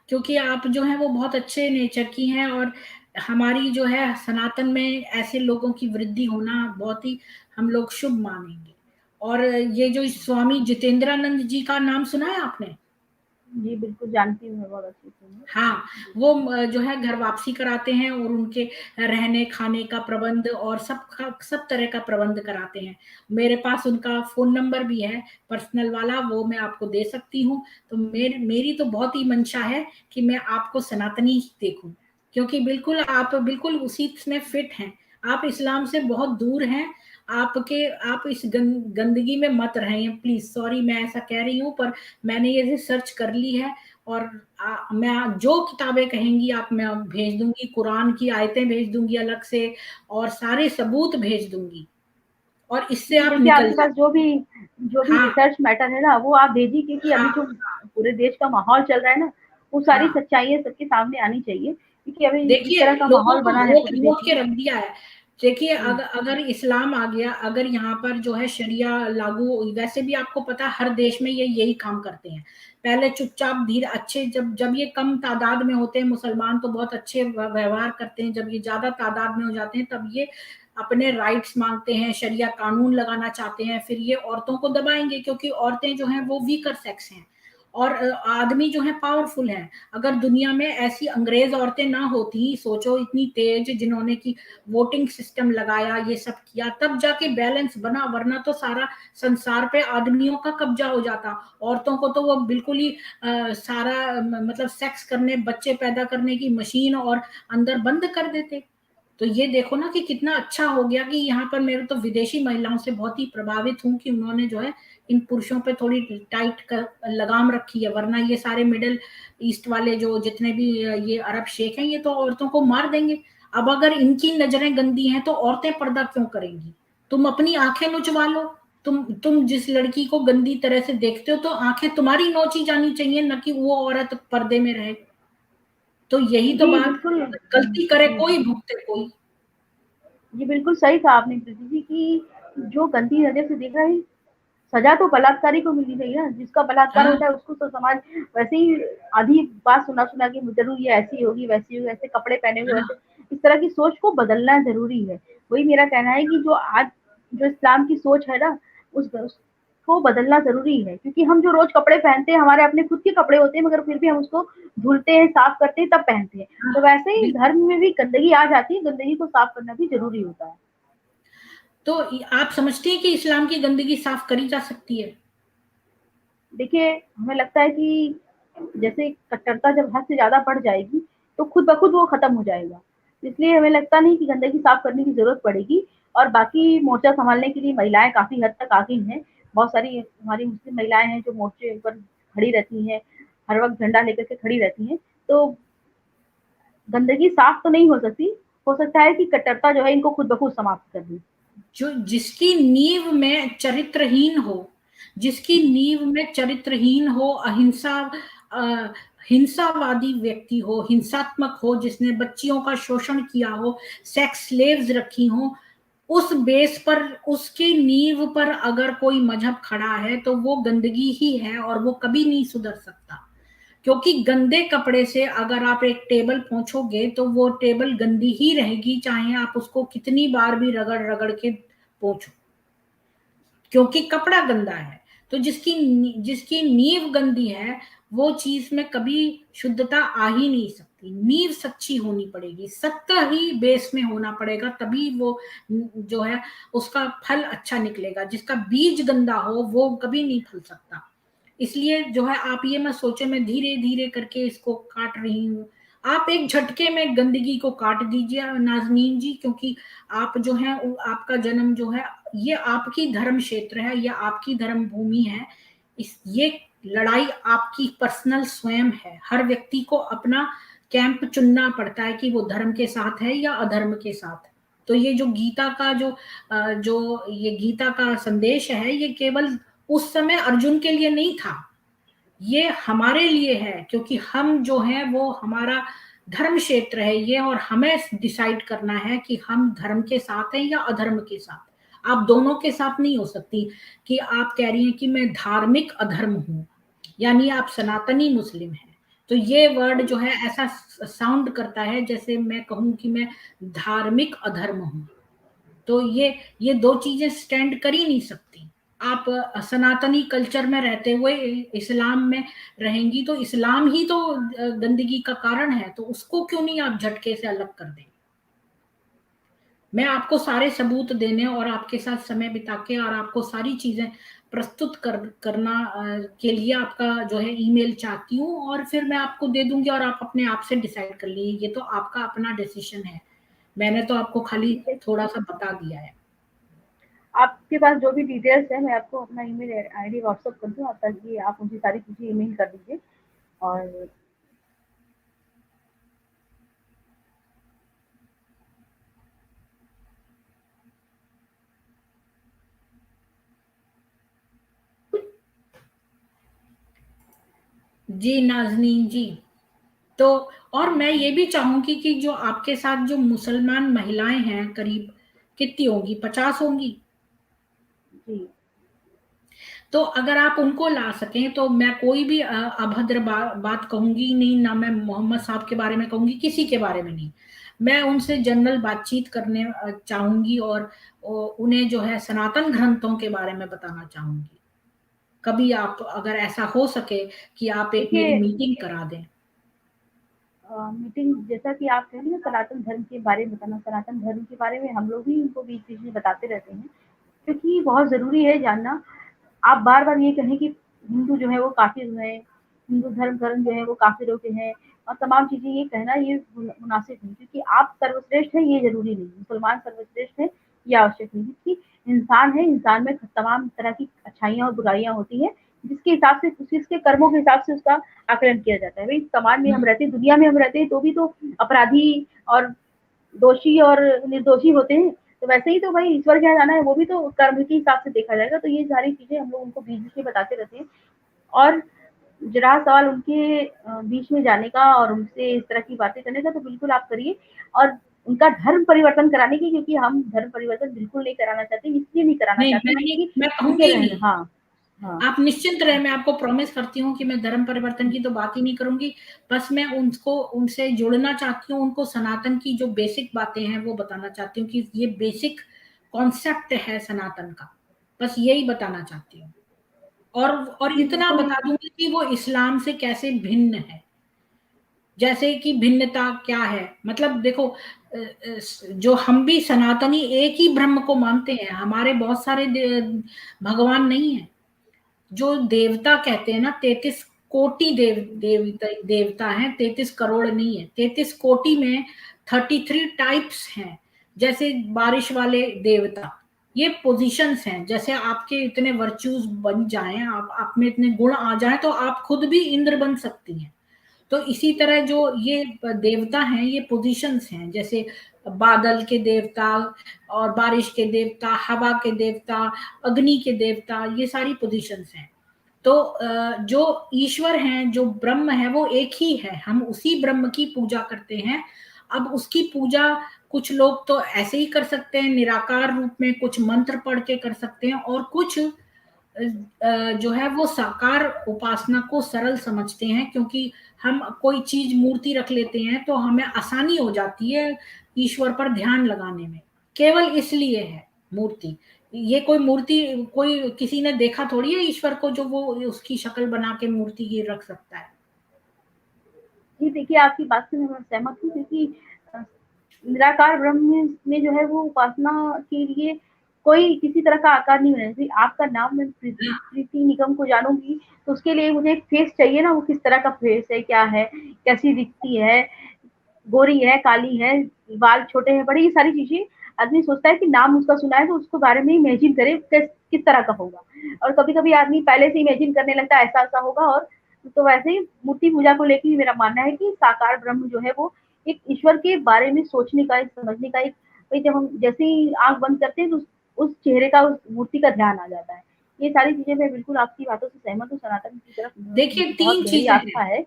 क्योंकि आप जो हैं वो बहुत अच्छे नेचर की हैं, और हमारी जो है सनातन में ऐसे लोगों की वृद्धि होना बहुत ही हम लोग शुभ मानेंगे। और ये जो स्वामी जितेंद्रानंद जी का नाम सुना है आपने? जी, बिल्कुल जानती हूँ मैं बहुत अच्छे से उन्हें। हाँ, जी। वो जो है घर वापसी कराते हैं, और उनके रहने खाने का प्रबंध और सब तरह का प्रबंध कराते हैं। मेरे पास उनका फ़ोन नंबर भी है, पर्सनल वाला, वो मैं आपको दे सकती हूँ। तो मेरी तो बहुत ही मंशा है कि मैं आपको सनातनी ही देखूँ, क्योंकि बिल्कुल आप बिल्कुल उसी में फिट हैं। आप इस्लाम से बहुत दूर हैं, आप इस गंदगी में मत रहें प्लीज़, सॉरी मैं ऐसा कह रही हूँ, पर मैंने ये रिसर्च कर ली है, और मैं जो किताबें कहेंगी आप, मैं भेज दूँगी, कुरान की आयतें भेज दूँगी अलग से, और सारे सबूत भेज दूँगी, और इससे जी, आप देखिए निकल आपके पास जाएँ। जो भी हाँ, रिसर्च मैटर है ना, वो आप भेजिए क्योंकि अभी जो हाँ। पूरे देश का माहौल चल रहा है ना, वो सारी हाँ। सच्चाइयाँ सबके सामने आनी चाहिए, क्योंकि अभी जिस देखिए, तरह का लोगों माहौल को बना है पूरे देश रोक-रोक के में। रख दिया है। देखिए, हुँ, अगर इस्लाम आ गया, अगर यहाँ पर जो है शरिया लागू, वैसे भी आपको पता है हर देश में ये यही काम करते हैं। पहले चुपचाप धीरे अच्छे, जब जब ये कम तादाद में होते हैं मुसलमान, तो बहुत अच्छे व्यवहार करते हैं, जब ये ज़्यादा तादाद में हो जाते हैं, तब ये अपने राइट्स माँगते हैं, शरिया कानून लगाना चाहते हैं, फिर ये औरतों को दबाएँगे, क्योंकि औरतें जो हैं वो वीकर सेक्स हैं, और आदमी जो है पावरफुल है। अगर दुनिया में ऐसी अंग्रेज औरतें ना होती, सोचो इतनी तेज, जिन्होंने की वोटिंग सिस्टम लगाया, ये सब किया, तब जाके बैलेंस बना, वरना तो सारा संसार पे आदमियों का कब्जा हो जाता। औरतों को तो वो बिल्कुल ही सारा मतलब सेक्स करने, बच्चे पैदा करने की मशीन, और अंदर बंद कर देते। तो ये देखो ना कि कितना अच्छा हो गया कि यहाँ पर, मेरे तो विदेशी महिलाओं से बहुत ही प्रभावित हूँ कि उन्होंने जो है इन पुरुषों पे थोड़ी टाइट लगाम रखी है, वरना ये सारे मिडल ईस्ट वाले जो जितने भी ये अरब शेख हैं, ये तो औरतों को मार देंगे। अब अगर इनकी नजरें गंदी हैं, तो औरतें पर्दा क्यों करेंगी? तुम अपनी आंखें नुचवा लो। तुम जिस लड़की को गंदी तरह से देखते हो, तो आंखें तुम्हारी नोची जानी चाहिए, न कि वो औरत पर्दे में रहे। तो यही तो जी, बात, बिल्कुल। गलती करे जी, कोई, जी। भुगते कोई। जी, बिल्कुल सही कहा आपने प्रीति जी कि जो गंदी नज़र से देख रहा है, सज़ा तो बलात्कारी को मिलनी चाहिए ना, जिसका बलात्कार हाँ, होता है उसको तो समाज वैसे ही आधी बात सुना-सुना के ज़रूर ये ऐसी होगी, वैसी होगी, ऐसे कपड़े पहने हुए हाँ। वैसे, इस तरह की सोच को बदलना ज़रूरी है। वही मेरा कहना है कि जो इस्लाम की सोच है ना, उसको बदलना ज़रूरी है, क्योंकि हम जो रोज़ कपड़े पहनते हैं, हमारे अपने खुद के कपड़े होते हैं, मगर फिर भी हम उसको धुलते हैं, साफ करते हैं, तब पहनते हैं। हाँ, तो वैसे ही बिल्कुल। धर्म में भी गंदगी आ जाती है, गंदगी को साफ करना भी ज़रूरी होता है। तो आप समझती हैं कि इस्लाम की गंदगी साफ करी जा सकती है? देखिए, हमें लगता है कि जैसे कट्टरता जब हद से ज़्यादा बढ़ जाएगी, तो खुद ब खुद वो खत्म हो जाएगा। इसलिए हमें लगता नहीं कि गंदगी साफ करने की ज़रूरत पड़ेगी और बाकी मोर्चा सँभालने के लिए महिलाएँ काफ़ी हद तक आगे हैं। बहुत सारी हमारी मुस्लिम महिलाएँ हैं जो मोर्चे पर खड़ी रहती हैं, हर वक़्त झंडा लेकर के खड़ी रहती हैं। तो गंदगी साफ तो नहीं हो सकता है कि कट्टरता जो है इनको खुद ब खुद समाप्त कर दें। जो जिसकी नींव में चरित्रहीन हो, जिसकी नींव में चरित्रहीन हो, अ, हिंसावादी व्यक्ति हो, हिंसात्मक हो, जिसने बच्चियों का शोषण किया हो, सेक्स स्लेव्स रखी हो, उस बेस पर, उसकी नींव पर अगर कोई मजहब खड़ा है, तो वो गंदगी ही है, और वो कभी नहीं सुधर सकता। क्योंकि गंदे कपड़े से अगर आप एक टेबल पोंछोगे, तो वो टेबल गंदी ही रहेगी, चाहे आप उसको कितनी बार भी रगड़ रगड़ के पोंछो, क्योंकि कपड़ा गंदा है। तो जिसकी नींव गंदी है, वो चीज में कभी शुद्धता आ ही नहीं सकती। नींव सच्ची होनी पड़ेगी, सत्य ही बेस में होना पड़ेगा, तभी वो जो है उसका फल अच्छा निकलेगा। जिसका बीज गंदा हो, वो कभी नहीं फल सकता। इसलिए जो है, आप ये मत सोचे मैं धीरे धीरे करके इसको काट रही हूँ। आप एक झटके में गंदगी को काट दीजिए नाजनीन जी, क्योंकि आप जो है, आपका जन्म जो है, ये आपकी धर्म क्षेत्र है, ये आपकी धर्म भूमि है। इस ये लड़ाई आपकी पर्सनल स्वयं है। हर व्यक्ति को अपना कैंप चुनना पड़ता है कि वो धर्म के साथ है या अधर्म के साथ। तो ये जो गीता का जो ये गीता का संदेश है, ये केवल उस समय अर्जुन के लिए नहीं था, ये हमारे लिए है, क्योंकि हम जो हैं वो हमारा धर्म क्षेत्र है ये, और हमें डिसाइड करना है कि हम धर्म के साथ हैं या अधर्म के साथ। आप दोनों के साथ नहीं हो सकती कि आप कह रही हैं कि मैं धार्मिक अधर्म हूं, यानी आप सनातनी मुस्लिम हैं। तो ये वर्ड जो है ऐसा साउंड करता है जैसे मैं कहूं कि मैं धार्मिक अधर्म हूं। तो ये दो चीजें स्टैंड कर ही नहीं सकती। आप सनातनी कल्चर में रहते हुए इस्लाम में रहेंगी, तो इस्लाम ही तो गंदगी का कारण है, तो उसको क्यों नहीं आप झटके से अलग कर दें। मैं आपको सारे सबूत देने और आपके साथ समय बिता के और आपको सारी चीजें प्रस्तुत करना के लिए आपका जो है ईमेल चाहती हूँ, और फिर मैं आपको दे दूंगी और आप अपने आप से डिसाइड कर लीजिए। ये तो आपका अपना डिसीजन है, मैंने तो आपको खाली ठीक है, थोड़ा सा बता दिया है। आपके पास जो भी डिटेल्स है मैं आपको अपना ईमेल आईडी व्हाट्सएप कर दूँ, ताकि आप मुझे सारी चीज़ें ईमेल कर दीजिए। और जी नाज़नीन जी, तो और मैं ये भी चाहूँगी कि जो आपके साथ जो मुसलमान महिलाएँ हैं, करीब कितनी होंगी, 50 होंगी? जी, तो अगर आप उनको ला सकें तो मैं कोई भी अभद्र बात कहूँगी नहीं, ना मैं मोहम्मद साहब के बारे में कहूँगी, किसी के बारे में नहीं। मैं उनसे जनरल बातचीत करने चाहूँगी, और उन्हें जो है सनातन ग्रंथों के बारे में बताना चाहूँगी। कभी आप अगर ऐसा हो सके कि आप एक मेरी देखिए, मीटिंग करा दें। मीटिंग जैसा कि आप कह रही हैं सनातन धर्म के बारे में बताना, सनातन धर्म के बारे में हम लोग भी उनको बीच-बीच में बताते रहते हैं, क्योंकि बहुत ज़रूरी है जानना। आप बार-बार ये कहें कि हिंदू जो है वो काफ़िर हैं, हिंदू धर्म जो है वो काफ़िरों के हैं, और तमाम चीज़ें ये कहना ये मुनासिब नहीं, क्योंकि आप सर्वश्रेष्ठ हैं ये ज़रूरी नहीं, मुसलमान सर्वश्रेष्ठ हैं ये आवश्यक नहीं, क्योंकि इंसान है, इंसान में तमाम तरह की अच्छाइयाँ और बुराइयाँ होती हैं, जिसके हिसाब से उसके कर्मों के हिसाब से उसका आकलन किया जाता है। भई समाज में हम रहते हैं, दुनिया में हम रहते हैं, तो भी तो अपराधी और दोषी और निर्दोषी होते हैं। तो वैसे ही तो भाई ईश्वर के यहाँ जाना है, वो भी तो कर्म के हिसाब से देखा जाएगा। तो ये सारी चीज़ें हम लोग उनको बीच-बीच में बताते रहते हैं। और रहा सवाल उनके बीच में जाने का और उनसे इस तरह की बातें करने का, तो बिल्कुल आप करिए, और उनका धर्म परिवर्तन कराने की, क्योंकि हम धर्म परिवर्तन बिल्कुल नहीं कराना चाहते, इसलिए नहीं कराना नहीं, चाहते क्योंकि मैं उनके कहूँगी ही रहने, नहीं। हाँ, हाँ, आप निश्चिंत रहे, मैं आपको प्रॉमिस करती हूँ कि मैं धर्म परिवर्तन की तो बात ही नहीं करूँगी। बस मैं उनको उनसे जुड़ना चाहती हूँ, उनको सनातन की जो बेसिक बातें हैं वो बताना चाहती हूँ कि ये बेसिक कॉन्सेप्ट है सनातन का। बस यही बताना चाहती हूँ। और जी इतना बिल्कुल। बता दूँगी कि वो इस्लाम से कैसे भिन्न है। जैसे कि भिन्नता क्या है, मतलब देखो जो हम भी सनातनी एक ही ब्रह्म को मानते हैं, हमारे बहुत सारे भगवान नहीं है। जो देवता कहते हैं ना, 33 कोटि देवता हैं, 33 करोड़ नहीं है, 33 कोटि में 33 टाइप्स हैं। जैसे बारिश वाले देवता, ये पोजीशंस हैं। जैसे आपके इतने वर्च्यूज बन जाएं, आप में इतने गुण आ जाएं, तो आप खुद भी इंद्र बन सकती हैं। तो इसी तरह जो ये देवता हैं, ये पोजीशंस हैं। जैसे बादल के देवता, और बारिश के देवता, हवा के देवता, अग्नि के देवता, ये सारी पोजीशंस हैं। तो जो ईश्वर हैं, जो ब्रह्म है, वो एक ही है। हम उसी ब्रह्म की पूजा करते हैं। अब उसकी पूजा कुछ लोग तो ऐसे ही कर सकते हैं निराकार रूप में, कुछ मंत्र पढ़ के कर सकते हैं, और कुछ जो है वो साकार उपासना को सरल समझते हैं, क्योंकि हम कोई चीज मूर्ति रख लेते हैं तो हमें आसानी हो जाती है ईश्वर पर ध्यान लगाने में। केवल इसलिए है मूर्ति। ये कोई मूर्ति, कोई किसी ने देखा थोड़ी है ईश्वर को जो वो उसकी शक्ल बना के मूर्ति की रख सकता है। जी देखिए, आपकी बात से मैं सहमत हूँ, क्योंकि निराकार ब्रह्म में जो है वो उपासना के लिए कोई किसी तरह का आकार नहीं होना चाहिए। आपका नाम मैं प्रीति निगम को जानूँगी, तो उसके लिए मुझे एक फेस चाहिए ना, वो किस तरह का फेस है, क्या है, कैसी दिखती है, गोरी है, काली है, बाल छोटे हैं, बड़े, ये सारी चीज़ें आदमी सोचता है कि नाम उसका सुना है तो उसको बारे में इमेजिन करे किस तरह का होगा। और कभी-कभी आदमी पहले से इमेजिन करने लगता है ऐसा-ऐसा होगा। और तो वैसे ही मूर्ति पूजा को लेके भी मेरा मानना है कि साकार ब्रह्म जो है वो एक ईश्वर के बारे में सोचने का, एक समझने का, एक, भई जब हम जैसे ही आँख बंद करते हैं तो उस चेहरे का, उस मूर्ति का ध्यान आ जाता है। ये सारी चीज़ें मैं बिल्कुल आपकी बातों से सहमत हूँ, सनातन की तरफ देखिए बहुत 3 गहरी चीज़ें हैं। आस्था है।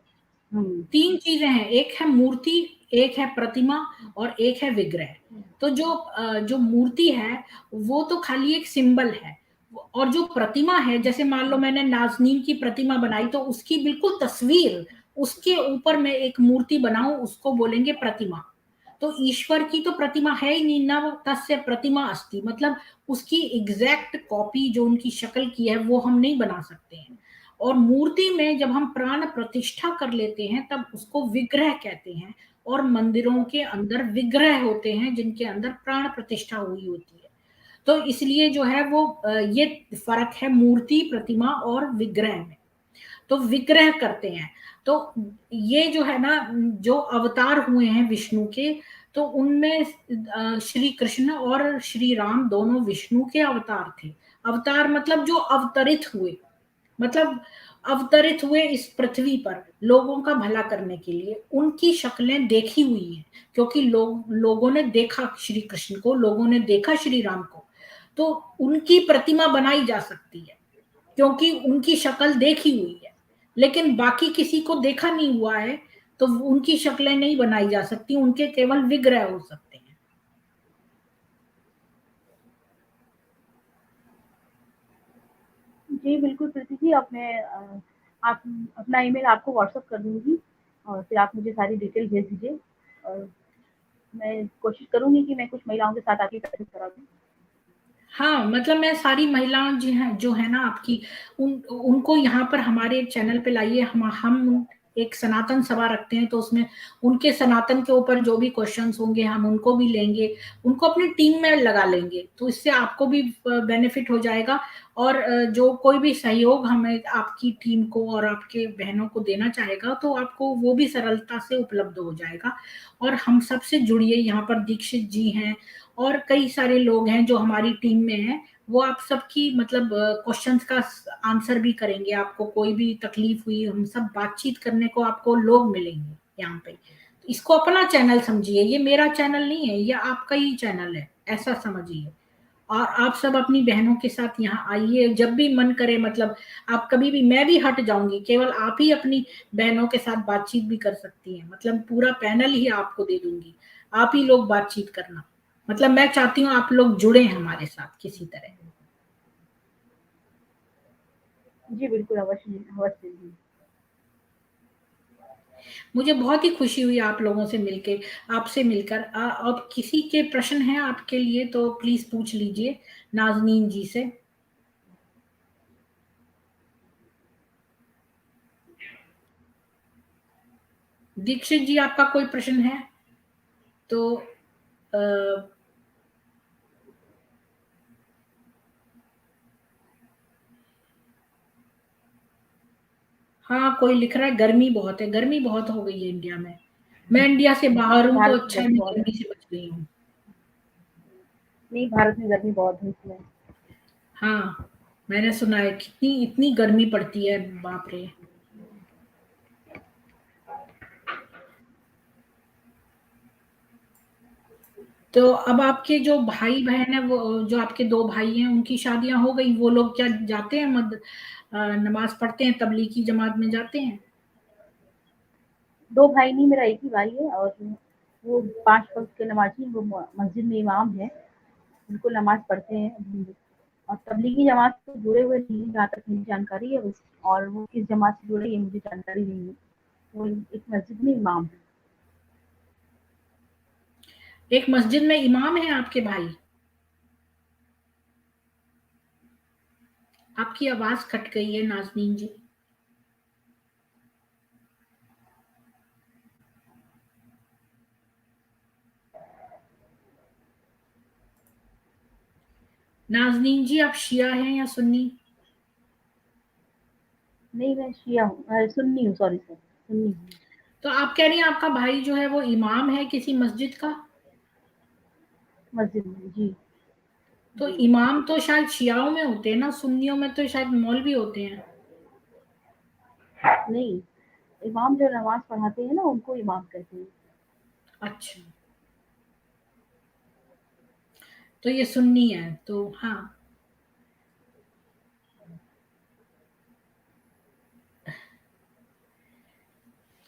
हुँ। 3 चीज़ें हैं, एक है मूर्ति, एक है प्रतिमा और एक है विग्रह। तो जो मूर्ति है, वो तो खाली एक सिंबल है और जो प्रतिमा है, जैसे मान लो मैंने नाज़नीन की प्रतिमा बनाई, तो उसकी बिल्कुल तस्वीर, उसके ऊपर मैं एक मूर्ति बनाऊँ, उसको बोलेंगे प्रतिमा। तो ईश्वर की तो प्रतिमा है ही नहीं, ना तस्य प्रतिमा अस्ति, मतलब उसकी एग्जैक्ट कॉपी जो उनकी शक्ल की है वो हम नहीं बना सकते हैं। और मूर्ति में जब हम प्राण प्रतिष्ठा कर लेते हैं तब उसको विग्रह कहते हैं, और मंदिरों के अंदर विग्रह होते हैं जिनके अंदर प्राण प्रतिष्ठा हुई होती है। तो इसलिए जो है वो ये फर्क है मूर्ति, प्रतिमा और विग्रह में। तो विग्रह करते हैं। तो ये जो है ना, जो अवतार हुए हैं विष्णु के, तो उनमें श्री कृष्ण और श्री राम दोनों विष्णु के अवतार थे। अवतार मतलब जो अवतरित हुए, मतलब अवतरित हुए इस पृथ्वी पर लोगों का भला करने के लिए। उनकी शक्लें देखी हुई हैं, क्योंकि लोगों ने देखा श्री कृष्ण को, लोगों ने देखा श्री राम को, तो उनकी प्रतिमा बनाई जा सकती है क्योंकि उनकी शक्ल देखी हुई है। लेकिन बाकी किसी को देखा नहीं हुआ है, तो उनकी शक्लें नहीं बनाई जा सकती, उनके केवल विग्रह हो सकते हैं। जी, बिल्कुल प्रीति जी, अब मैं आप अपना ईमेल आपको व्हाट्सएप कर दूँगी और फिर आप मुझे सारी डिटेल भेज दीजिए और मैं कोशिश करूँगी कि मैं कुछ महिलाओं के साथ आपकी मदद करा दूँ। हाँ, मतलब मैं सारी महिलाएँ जो है ना आपकी, उनको यहाँ पर हमारे चैनल पे लाइए। हम एक सनातन सभा रखते हैं, तो उसमें उनके सनातन के ऊपर जो भी क्वेश्चन्स होंगे हम उनको भी लेंगे, उनको अपनी टीम में लगा लेंगे, तो इससे आपको भी बेनिफिट हो जाएगा। और जो कोई भी सहयोग हमें आपकी टीम को और आपके बहनों को देना चाहेगा, तो आपको वो भी सरलता से उपलब्ध हो जाएगा। और हम सबसे जुड़िए, यहाँ पर दीक्षित जी हैं और कई सारे लोग हैं जो हमारी टीम में हैं, वो आप सबकी मतलब क्वेश्चंस का आंसर भी करेंगे। आपको कोई भी तकलीफ हुई, हम सब बातचीत करने को आपको लोग मिलेंगे यहाँ पे। तो इसको अपना चैनल समझिए, ये मेरा चैनल नहीं है, ये आपका ही चैनल है, ऐसा समझिए। और आप सब अपनी बहनों के साथ यहाँ आइए जब भी मन करे, मतलब आप कभी भी, मैं भी हट जाऊंगी, केवल आप ही अपनी बहनों के साथ बातचीत भी कर सकती हैं, मतलब पूरा पैनल ही आपको दे दूंगी, आप ही लोग बातचीत करना। मतलब मैं चाहती हूँ आप लोग जुड़े हमारे साथ किसी तरह। जी, बिल्कुल, अवश्य अवश्य जी। मुझे बहुत ही खुशी हुई आप लोगों से मिलके, आपसे मिलकर। अब किसी के प्रश्न हैं आपके लिए तो प्लीज पूछ लीजिए नाज़नीन जी से। दीक्षित जी, आपका कोई प्रश्न है तो अ, हाँ, कोई लिख रहा है गर्मी बहुत है, गर्मी बहुत हो गई है इंडिया में। मैं इंडिया से बाहर नहीं, हूँ तो भारत में अच्छा है, गर्मी मैं बहुत है। गर्मी से बच गई हूँ। नहीं, भारत में गर्मी बहुत है इसमें। हाँ, मैंने सुना है कितनी इतनी गर्मी पड़ती है, बाप रे। तो अब आपके जो भाई बहन है, वो जो आपके 2 भाई हैं, उनकी शादियां हो गई, वो लोग क्या जाते हैं नमाज पढ़ते हैं, तबलीगी जमात में जाते हैं? 2 भाई नहीं, मेरा एक ही भाई है और वो 5 वक़्त के नमाज़ी हैं, वो मस्जिद में इमाम हैं, बिल्कुल नमाज़ पढ़ते हैं। और तबलीगी जमात से जुड़े हुए नहीं हैं, जहाँ तक मेरी जानकारी है बस, और वो किस जमात से जुड़े ये मुझे जानकारी नहीं है। वो एक मस्जिद में इमाम हैं। एक मस्जिद में इमाम है आपके भाई? आपकी आवाज कट गई है नाज़नीन जी। नाज़नीन जी, आप शिया हैं या सुन्नी? नहीं, मैं शिया हूँ, सुन्नी हूँ, सॉरी सर, सुन्नी हूँ। तो आप कह रही हैं आपका भाई जो है वो इमाम है किसी मस्जिद का? मस्जिद में, जी, तो जी। इमाम तो शायद शियाओं में होते हैं ना, सुन्नियों में तो शायद मौलवी होते हैं। नहीं, इमाम जो नमाज़ पढ़ाते हैं ना, उनको इमाम कहते हैं। अच्छा, तो ये सुन्नी है, तो हाँ।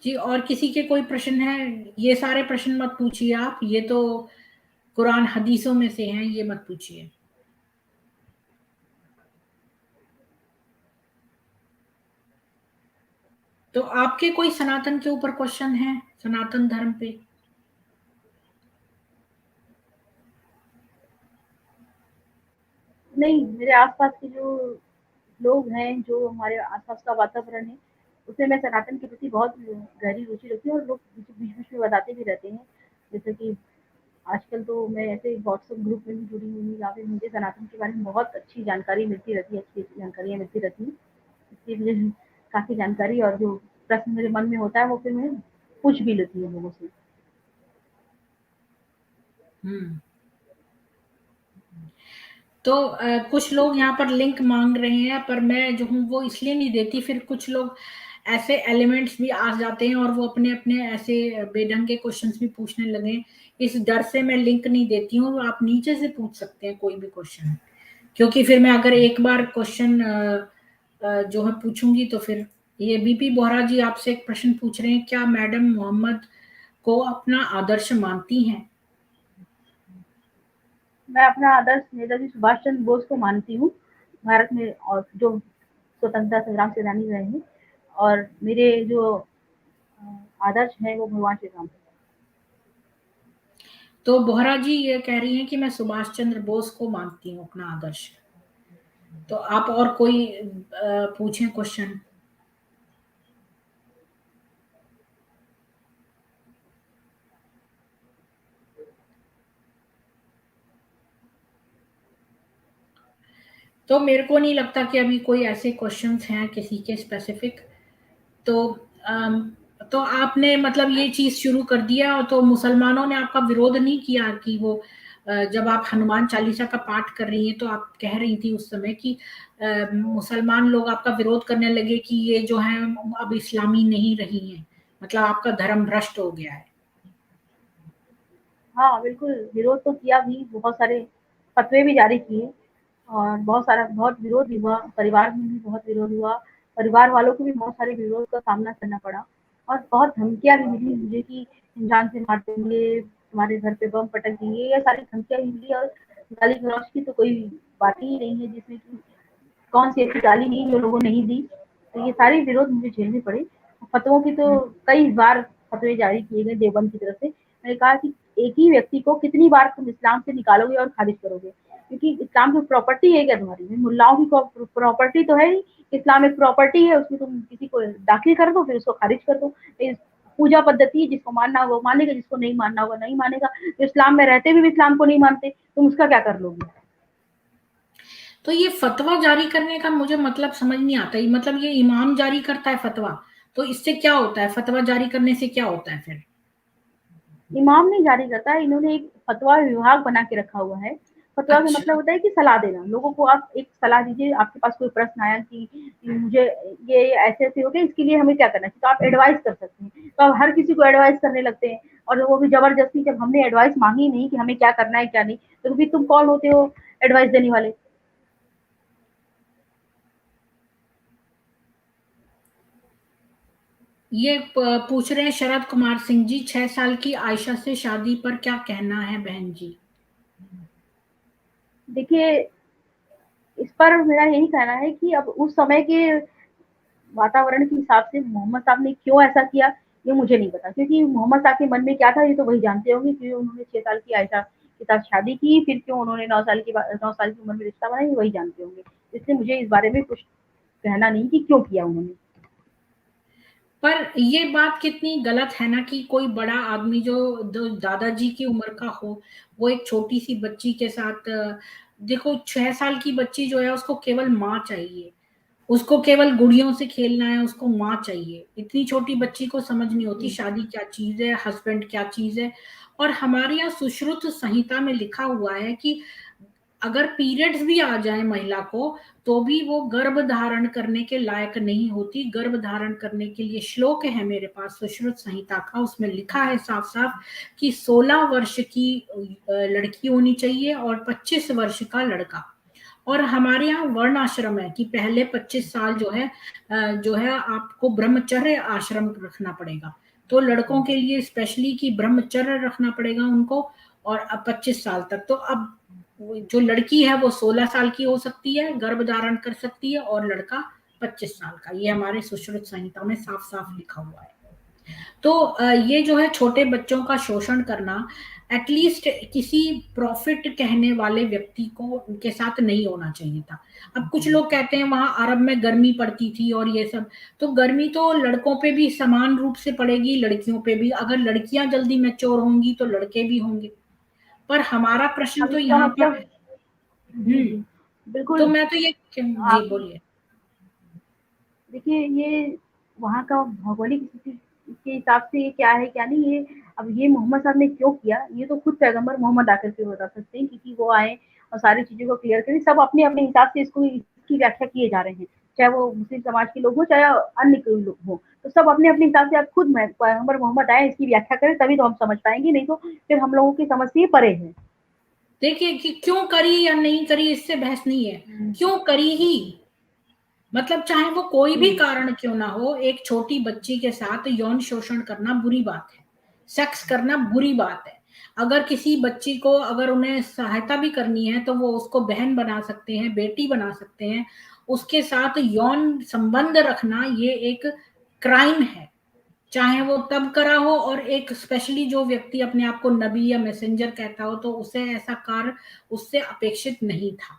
जी, और किसी के कोई प्रश्न है? ये सारे प्रश्न मत पूछिए आप, ये तो कुरान हदीसों में से हैं, ये मत पूछिए। तो आपके कोई सनातन के ऊपर क्वेश्चन है, सनातन धर्म पे? नहीं, मेरे आस-पास के जो लोग हैं, जो हमारे आस-पास का वातावरण है, उसमें मैं सनातन के प्रति बहुत गहरी रुचि रखती हूँ और लोग बीच-बीच में बताते भी रहते हैं। जैसे कि आजकल तो मैं ऐसे व्हाट्सएप ग्रुप में भी जुड़ी हुई हूँ, जहाँ पे मुझे सनातन के बारे में बहुत अच्छी जानकारी मिलती रहती है, अच्छी-अच्छी जानकारियाँ मिलती रहती हैं। इसलिए मुझे काफ़ी जानकारी और जो प्रश्न मेरे मन में होता है, वो फिर मैं पूछ भी लेती हूँ लोगों से। हुँ। तो कुछ लोग यहाँ पर लिंक माँग रहे हैं, पर मैं जो हूँ वो इसलिए नहीं देती, फिर कुछ लोग ऐसे एलिमेंट्स भी आ जाते हैं और वो अपने-अपने ऐसे बेढंगे के क्वेश्चन्स भी पूछने लगे। इस डर से मैं लिंक नहीं देती हूँ, आप नीचे से पूछ सकते हैं कोई भी क्वेश्चन। क्योंकि फिर मैं अगर एक बार क्वेश्चन जो है पूछूँगी तो फिर ये बीपी बोहरा जी आपसे एक प्रश्न पूछ रहे हैं, क्या मैडम मोहम्मद को अपना आदर्श मानती हैं? मैं अपना आदर्श नेताजी सुभाष चंद्र बोस को मानती हूँ, भारत में और जो स्वतंत्रता संग्राम सेनानी रहे हैं और मेरे जो आदर्श हैं वो भगवान श्री राम हैं। तो बोहरा जी ये कह रही हैं कि मैं सुभाष चंद्र बोस को मानती हूँ अपना आदर्श। तो आप और कोई पूछें क्वेश्चन? तो मेरे को नहीं लगता कि अभी कोई ऐसे क्वेश्चंस हैं किसी के स्पेसिफिक। तो अम, तो आपने मतलब ये चीज़ शुरू कर दिया, और तो मुसलमानों ने आपका विरोध नहीं किया कि वो जब आप हनुमान चालीसा का पाठ कर रही हैं, तो आप कह रही थी उस समय कि मुसलमान लोग आपका विरोध करने लगे कि ये जो हैं अब इस्लामी नहीं रही हैं, मतलब आपका धर्म भ्रष्ट हो गया है। हाँ, बिल्कुल विरोध तो किया भी, बहुत सारे फतवे भी जारी किए और बहुत विरोध भी हुआ, परिवार में भी बहुत विरोध हुआ, परिवार वालों को भी बहुत सारे विरोध का सामना करना पड़ा और बहुत धमकियाँ भी मिली मुझे कि जान से मार देंगे, तुम्हारे घर पे बम पटक देंगे, ये सारी धमकियाँ भी मिली और गाली-गलौज की तो कोई बात ही नहीं है जिसमें कि कौन-सी ऐसी गाली नहीं जो लोगों ने नहीं दी। तो ये सारे विरोध मुझे झेलने पड़े। फतवों की तो कई बार फतवे जारी किए गए देवबंद की तरफ से। मैंने कहा कि एक ही व्यक्ति को कितनी बार तुम इस्लाम से निकालोगे और खारिज करोगे? क्योंकि इस्लाम की प्रॉपर्टी है क्या तुम्हारी? मुल्लाओं की प्रॉपर्टी तो है ही, इस्लाम एक प्रॉपर्टी है, उसमें तुम किसी को दाखिल कर दो, फिर उसको खारिज कर दो। पूजा पद्धति है, जिसको मानना होगा वो मानेगा, जिसको नहीं मानना होगा नहीं मानेगा। तो इस्लाम में रहते हुए भी इस्लाम को नहीं मानते, तुम उसका क्या कर लोगे? तो ये फतवा जारी करने का मुझे मतलब समझ नहीं आता, ये मतलब ये इमाम जारी करता है फतवा, तो इससे क्या होता है? फतवा जारी करने से क्या होता है फिर? इमाम नहीं जारी करता है, इन्होंने एक फतवा विभाग बना के रखा हुआ है। फतवा का मतलब अच्छा। होता है कि सलाह देना। लोगों को आप एक सलाह दीजिए, आपके पास कोई प्रश्न आया कि मुझे ये ऐसे-ऐसे हो गया, इसके लिए हमें क्या करना चाहिए? तो आप एडवाइस कर सकते हैं। तो अब हर किसी को एडवाइस करने लगते हैं और वो भी ज़बरदस्ती, जब हमने एडवाइस माँगी नहीं कि हमें क्या करना है, क्या नहीं, तो फिर तुम कौन होते हो एडवाइस देने वाले? ये पूछ रहे हैं शरद कुमार सिंह जी, 6 साल की आयशा से शादी पर क्या कहना है बहन जी? देखिए, इस पर मेरा यही कहना है कि अब उस समय के वातावरण के हिसाब से मोहम्मद साहब ने क्यों ऐसा किया, ये मुझे नहीं पता, क्योंकि मोहम्मद साहब के मन में क्या था ये तो वही जानते होंगे। क्यों उन्होंने 6 साल की आयशा के साथ शादी की, फिर क्यों उन्होंने 9 साल की उम्र में रिश्ता बनाया, ये वही जानते होंगे। इसलिए मुझे इस बारे में कुछ कहना नहीं कि क्यों किया उन्होंने। पर ये बात कितनी गलत है ना कि कोई बड़ा आदमी जो दादाजी की उम्र का हो, वो एक छोटी सी बच्ची के साथ देखो 6 साल की बच्ची जो है उसको केवल माँ चाहिए, उसको केवल गुड़ियों से खेलना है, उसको माँ चाहिए। इतनी छोटी बच्ची को समझ नहीं होती शादी क्या चीज़ है, हस्बैंड क्या चीज़ है। और हमारे यहाँ सुश्रुत संहिता में लिखा हुआ है कि अगर पीरियड्स भी आ जाए महिला को, तो भी वो गर्भ धारण करने के लायक नहीं होती। गर्भ धारण करने के लिए श्लोक है मेरे पास सुश्रुत संहिता का, उसमें लिखा है साफ-साफ कि 16 वर्ष की लड़की होनी चाहिए और 25 वर्ष का लड़का। और हमारे यहाँ वर्ण आश्रम है कि पहले 25 साल जो है आपको ब्रह्मचर्य आश्रम रखना पड़ेगा। तो लड़कों के लिए स्पेशली कि ब्रह्मचर्य रखना पड़ेगा उनको, और अब 25 साल तक। तो अब जो लड़की है वो 16 साल की हो सकती है, गर्भ धारण कर सकती है, और लड़का 25 साल का। ये हमारे सुश्रुत संहिता में साफ साफ लिखा हुआ है। तो ये जो है छोटे बच्चों का शोषण करना एटलीस्ट किसी प्रॉफिट कहने वाले व्यक्ति को उनके साथ नहीं होना चाहिए था। अब कुछ लोग कहते हैं वहां अरब में गर्मी पड़ती थी और ये सब, तो गर्मी तो लड़कों पे भी समान रूप से पड़ेगी, लड़कियों पे भी। अगर लड़कियां जल्दी मैच्योर होंगी तो लड़के भी होंगे। पर हमारा प्रश्न अब तो इसका यहाँ पर, मतलब जी, जी, तो बिल्कुल। मैं तो ये, जी आप बोलिए। देखिए, ये वहाँ का भौगोलिक स्थिति के हिसाब से ये क्या है, क्या नहीं, ये अब ये मोहम्मद साहब ने क्यों किया, ये तो खुद पैगंबर मोहम्मद आकर के बता सकते हैं, क्योंकि वो आए और सारी चीज़ों को क्लियर करें। सब अपने-अपने हिसाब से इसकी व्याख्या किए जा रहे हैं, चाहे वो मुस्लिम समाज के लोग हों, चाहे अन्य कोई लोग हों। तो सब अपने-अपने हिसाब से, आप खुद में पैगंबर मोहम्मद आए, इसकी व्याख्या करें, तभी तो हम समझ पाएँगे, नहीं तो फिर हम लोगों की समझ से ये परे है। देखिए कि क्यों करी या नहीं करी इससे बहस नहीं है, हुँ, क्यों करी ही, मतलब चाहे वो कोई भी जी, कारण क्यों ना हो, एक छोटी बच्ची के साथ यौन शोषण करना बुरी बात है, सेक्स करना बुरी बात है। अगर किसी बच्ची को, अगर उन्हें सहायता भी करनी है तो वो उसको बहन बना सकते हैं, बेटी बना सकते हैं। उसके साथ यौन संबंध रखना ये एक क्राइम है, चाहे वो तब करा हो, और एक स्पेशली जो व्यक्ति अपने आप को नबी या मैसेंजर कहता हो तो उसे ऐसा कार्य उससे अपेक्षित नहीं था।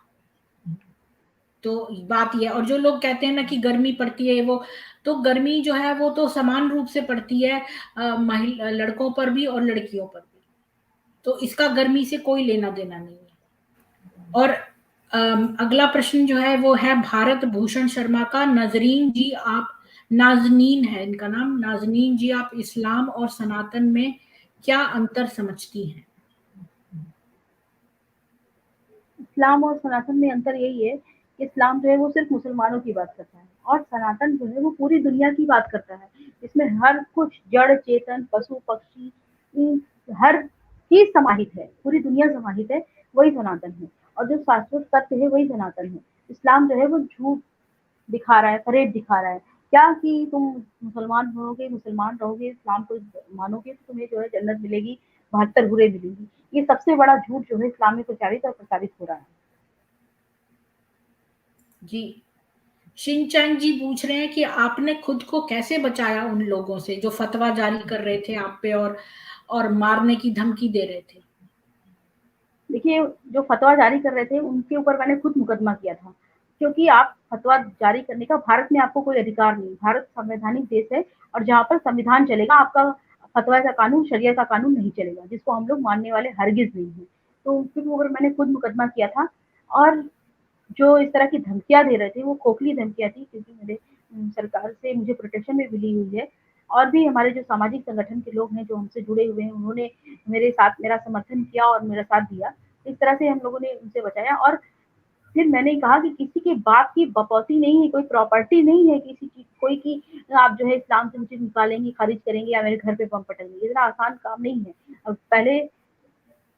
तो बात ये, और जो लोग कहते हैं ना कि गर्मी पड़ती है वो, तो गर्मी जो है वो तो समान रूप से पड़ती है महिला लड़कों पर भी और लड़कियों पर भी। तो इसका गर्मी से कोई लेना देना नहीं है। और अगला प्रश्न जो है वो है भारत भूषण शर्मा का। नजरीन जी आप, नाजनीन है इनका नाम, नाजनीन जी आप इस्लाम और सनातन में क्या अंतर समझती हैं? इस्लाम और सनातन में अंतर यही है कि इस्लाम जो है वो सिर्फ मुसलमानों की बात करता है, और सनातन जो है वो पूरी दुनिया की बात करता है। इसमें हर कुछ जड़ चेतन, पशु पक्षी, हर चीज समाहित है, पूरी दुनिया समाहित है, वही सनातन है। और जो शाश्वत सत्य है वही सनातन है। इस्लाम जो है वो झूठ दिखा रहा है, फरेब दिखा रहा है, क्या कि तुम मुसलमान रहोगे, इस्लाम को मानोगे तो तुम्हें जो है जन्नत मिलेगी, 72 बुरे मिलेंगी। ये सबसे बड़ा झूठ जो है इस्लाम में प्रचारित और प्रसारित हो रहा है। जी, शिनचैंग जी पूछ रहे हैं कि आपने खुद को कैसे बचाया उन लोगों से जो फतवा जारी कर रहे थे आप पे, और मारने की धमकी दे रहे थे? देखिए, जो फतवा जारी कर रहे थे उनके ऊपर मैंने खुद मुकदमा किया था, क्योंकि आप फतवा जारी करने का भारत में आपको कोई अधिकार नहीं। भारत संवैधानिक देश है, और जहाँ पर संविधान चलेगा, आपका फतवा का कानून, शरिया का कानून नहीं चलेगा, जिसको हम लोग मानने वाले हरगिज नहीं है। तो उनके ऊपर मैंने खुद मुकदमा किया था। और जो इस तरह की धमकियाँ दे रहे थे, वो खोखली धमकियाँ थी, क्योंकि मेरे सरकार से मुझे प्रोटेक्शन भी मिली हुई है। और भी हमारे जो सामाजिक संगठन के लोग हैं, जो हमसे जुड़े हुए हैं, उन्होंने मेरे साथ मेरा समर्थन किया और मेरा साथ दिया। इस तरह से हम लोगों ने उनसे बचाया। और फिर मैंने कहा कि किसी के बाप की बपौती नहीं है, कोई प्रॉपर्टी नहीं है किसी की, कोई की आप जो है इस्लाम से मुझे निकालेंगे, खारिज करेंगे या मेरे घर पे बम पटेंगे। इतना आसान काम नहीं है। अब पहले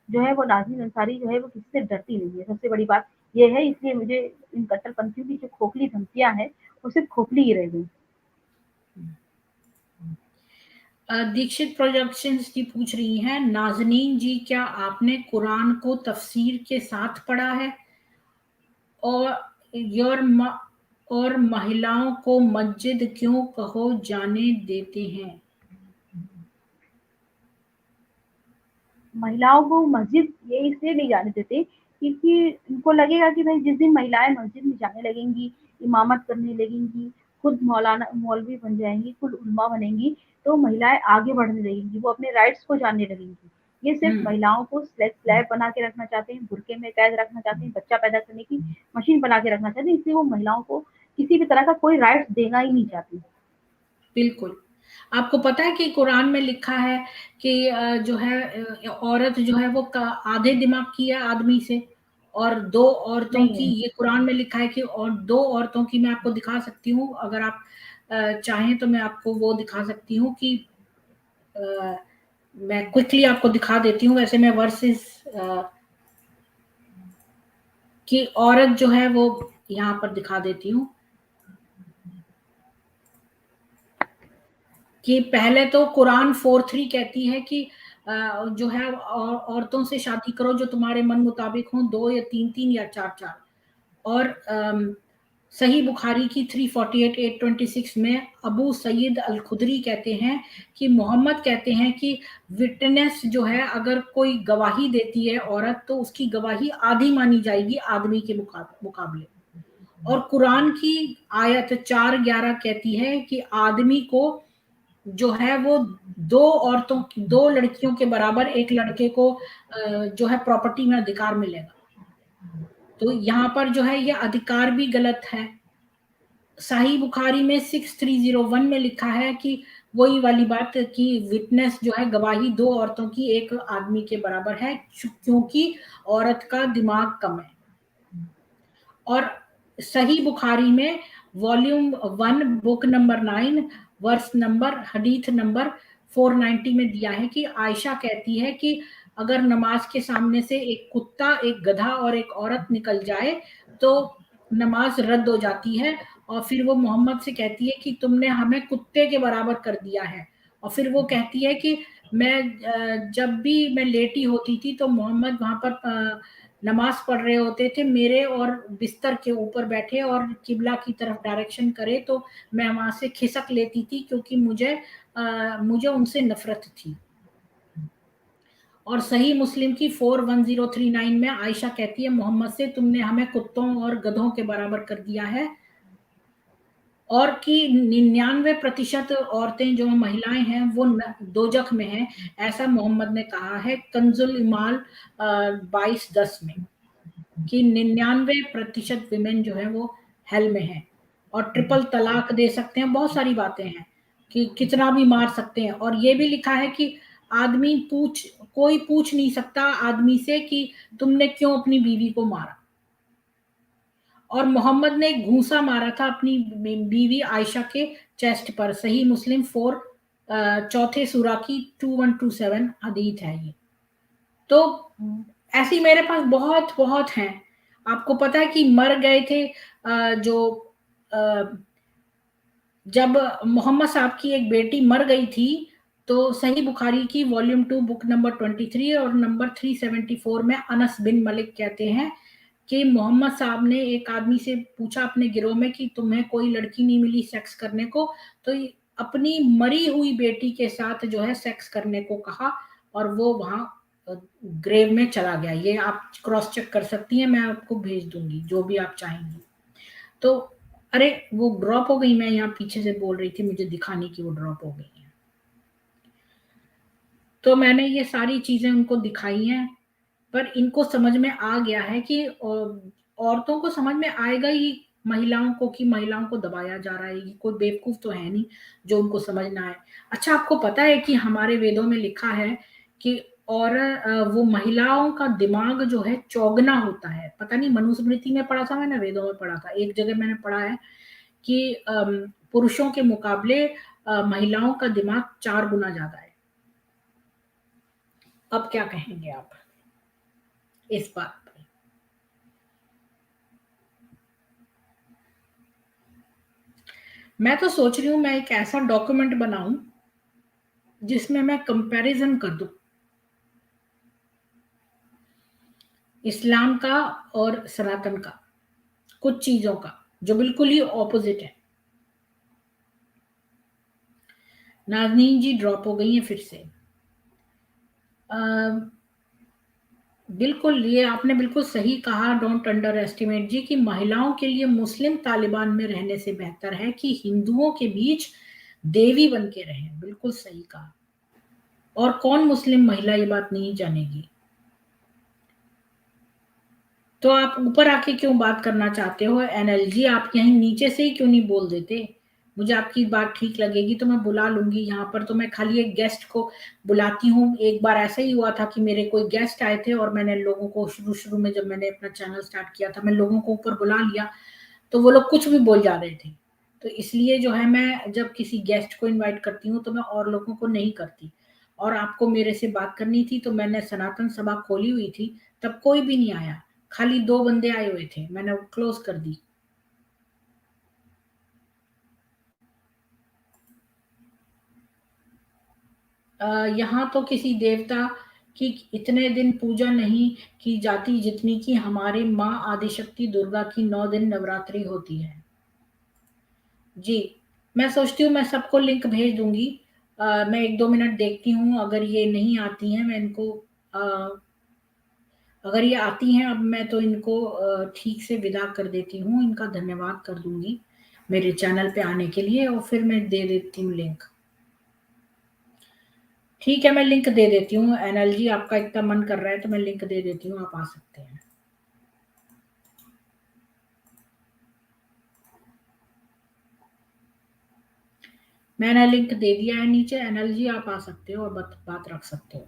जो है वो नाज़रीन अंसारी जो है वो किसी से डरती नहीं है, सबसे बड़ी बात ये है। इसलिए मुझे इन कट्टरपंथियों की जो खोखली धमकियाँ हैं, वो सिर्फ़ खोखली ही रह गई। दीक्षित प्रोडक्शंस जी पूछ रही हैं, नाजनीन जी क्या आपने कुरान को तफसीर के साथ पढ़ा है, और योर और महिलाओं को मस्जिद क्यों कहो जाने देते हैं? महिलाओं को मस्जिद ये इसलिए नहीं जाने देते, क्योंकि उनको लगेगा कि भाई जिस दिन महिलाएँ मस्जिद में जाने लगेंगी, इमामत करने लगेंगी, खुद मौलाना मौलवी बन जाएँगी, खुद उलमा बनेंगी, तो महिलाएँ आगे बढ़ने लगेंगी, वो अपने राइट्स को जानने लगेंगी। ये सिर्फ़ हम्म, महिलाओं को स्लैब बना के रखना चाहते हैं, बुर्के में कैद रखना चाहते हैं, बच्चा पैदा करने की मशीन बना के रखना चाहते हैं, इसलिए वो महिलाओं को किसी भी तरह का कोई राइट्स देना ही नहीं चाहते। बिल्कुल। आपको पता है कि कुरान में लिखा है कि जो है औरत जो है वो आधे दिमाग की है आदमी से, और दो औरतों नहीं की, है। ये कुरान में लिखा है कि, और दो औरतों की मैं आपको दिखा सकती हूँ, अगर आप चाहें तो मैं आपको वो दिखा सकती हूँ कि अ, मैं क्विकली आपको दिखा देती हूँ। वैसे मैं वर्सेस कि औरत जो है वो यहाँ पर दिखा देती हूँ कि पहले तो कुरान 4:3 कहती है कि जो है औरतों से शादी करो जो तुम्हारे मन मुताबिक हो, 2 या 3-3 या 4-4। और सही बुखारी की 348 826 में अबू सईद अल खुदरी कहते हैं कि मोहम्मद कहते हैं कि विटनेस जो है अगर कोई गवाही देती है औरत तो उसकी गवाही आधी मानी जाएगी आदमी के मुकाबले। और कुरान की आयत 4:11 कहती है कि आदमी को जो है वो 2 लड़कियों के बराबर एक लड़के को जो है प्रॉपर्टी में अधिकार मिलेगा। तो यहाँ पर जो है ये अधिकार भी गलत है। सही बुखारी में 6301 में लिखा है कि वही वाली बात कि विटनेस जो है गवाही 2 औरतों की एक आदमी के बराबर है क्योंकि औरत का दिमाग कम है। और सही बुखारी में volume 1 book number 9 verse number हदीथ नंबर 490 में दिया है कि आयशा कहती है कि अगर नमाज के सामने से एक कुत्ता, एक गधा और एक औरत निकल जाए तो नमाज रद्द हो जाती है। और फिर वो मोहम्मद से कहती है कि तुमने हमें कुत्ते के बराबर कर दिया है। और फिर वो कहती है कि जब भी मैं लेटी होती थी तो मोहम्मद वहां पर नमाज पढ़ रहे होते थे मेरे और बिस्तर के ऊपर बैठे और किबला की तरफ डायरेक्शन करे तो मैं वहां से खिसक लेती थी क्योंकि मुझे उनसे नफरत थी। और सही मुस्लिम की 41039 में आयशा कहती है मोहम्मद से तुमने हमें कुत्तों और गधों के बराबर कर दिया है। और कि 99% औरतें जो महिलाएं हैं वो दोजख में हैं, ऐसा मोहम्मद ने कहा है कंजुल इमाल 22:10 में कि 99% विमेन जो है वो हेल में है। और ट्रिपल तलाक दे सकते हैं, बहुत सारी बातें हैं कि कितना भी मार सकते हैं। और ये भी लिखा है कि आदमी कोई पूछ नहीं सकता आदमी से कि तुमने क्यों अपनी बीवी को मारा। और मोहम्मद ने घूंसा मारा था अपनी बीवी आयशा के चेस्ट पर। सही मुस्लिम 4 चौथे सूरा की 2127 हदीत है ये। तो ऐसी मेरे पास बहुत बहुत हैं। आपको पता है कि मर गए थे जो जब मोहम्मद साहब की एक बेटी मर गई थी तो सही बुखारी की वॉल्यूम 2 बुक नंबर 23 और नंबर 374 में अनस बिन मलिक कहते हैं कि मोहम्मद साहब ने एक आदमी से पूछा अपने गिरोह में कि तुम्हें कोई लड़की नहीं मिली सेक्स करने को, तो अपनी मरी हुई बेटी के साथ जो है सेक्स करने को कहा और वो वहां ग्रेव में चला गया। ये आप क्रॉस चेक कर सकती हैं, मैं आपको भेज दूंगी जो भी आप चाहेंगी। तो अरे वो ड्रॉप हो गई, मैं यहाँ पीछे से बोल रही थी मुझे दिखाने की वो ड्रॉप हो गई है। तो मैंने ये सारी चीजें उनको दिखाई हैं पर इनको समझ में आ गया है कि औरतों को समझ में आएगा ही महिलाओं को कि महिलाओं को दबाया जा रहा है। ये कोई बेवकूफ तो है नहीं जो उनको समझ ना आए। अच्छा आपको पता है कि हमारे वेदों में लिखा है कि और वो महिलाओं का दिमाग जो है चौगना होता है। पता नहीं मनुस्मृति में पढ़ा था मैंने, वेदों में पढ़ा था, एक जगह मैंने पढ़ा है कि पुरुषों के मुकाबले महिलाओं का दिमाग 4 गुना ज्यादा है। अब क्या कहेंगे आप इस बात पर? मैं तो सोच रही हूँ मैं एक ऐसा डॉक्यूमेंट बनाऊं जिसमें मैं कंपैरिजन कर दूं इस्लाम का और सनातन का, कुछ चीजों का जो बिल्कुल ही ऑपोजिट है। नाज़नीन जी ड्रॉप हो गई हैं फिर से। बिल्कुल, ये आपने बिल्कुल सही कहा डोंट अंडर एस्टिमेट जी कि महिलाओं के लिए मुस्लिम तालिबान में रहने से बेहतर है कि हिंदुओं के बीच देवी बन के रहें। बिल्कुल सही कहा। और कौन मुस्लिम महिला ये बात नहीं जानेगी? तो आप ऊपर आके क्यों बात करना चाहते हो एनएलजी? आप यहीं नीचे से ही क्यों नहीं बोल देते? मुझे आपकी बात ठीक लगेगी तो मैं बुला लूंगी। यहाँ पर तो मैं खाली एक गेस्ट को बुलाती हूँ। एक बार ऐसा ही हुआ था कि मेरे कोई गेस्ट आए थे और मैंने लोगों को शुरू में जब मैंने अपना चैनल स्टार्ट किया था मैं लोगों को ऊपर बुला लिया तो वो लोग कुछ भी बोल जा रहे थे। तो इसलिए जो है मैं जब किसी गेस्ट को इन्वाइट करती हूँ तो मैं और लोगों को नहीं करती। और आपको मेरे से बात करनी थी तो मैंने सनातन सभा खोली हुई थी, तब कोई भी नहीं आया। खाली 2 बंदे आए हुए थे, मैंने क्लोज कर दी। यहाँ तो किसी देवता की इतने दिन पूजा नहीं की जाती जितनी की हमारे माँ आदिशक्ति दुर्गा की 9 दिन नवरात्रि होती है। जी, मैं सोचती हूँ मैं सबको लिंक भेज दूंगी। मैं 1-2 मिनट देखती हूँ, अगर ये नहीं आती हैं मैं इनको अगर ये आती हैं अब मैं तो इनको ठीक से विदा कर देती हूँ, इनका धन्यवाद कर दूंगी मेरे चैनल पे आने के लिए, और फिर मैं दे देती हूँ लिंक। ठीक है, मैं लिंक दे देती हूँ। एनएल जी, आपका इतना मन कर रहा है तो मैं लिंक दे देती हूँ, आप आ सकते हैं। मैंने लिंक दे दिया है नीचे। एनएल जी, आप आ सकते हो और बात रख सकते हो।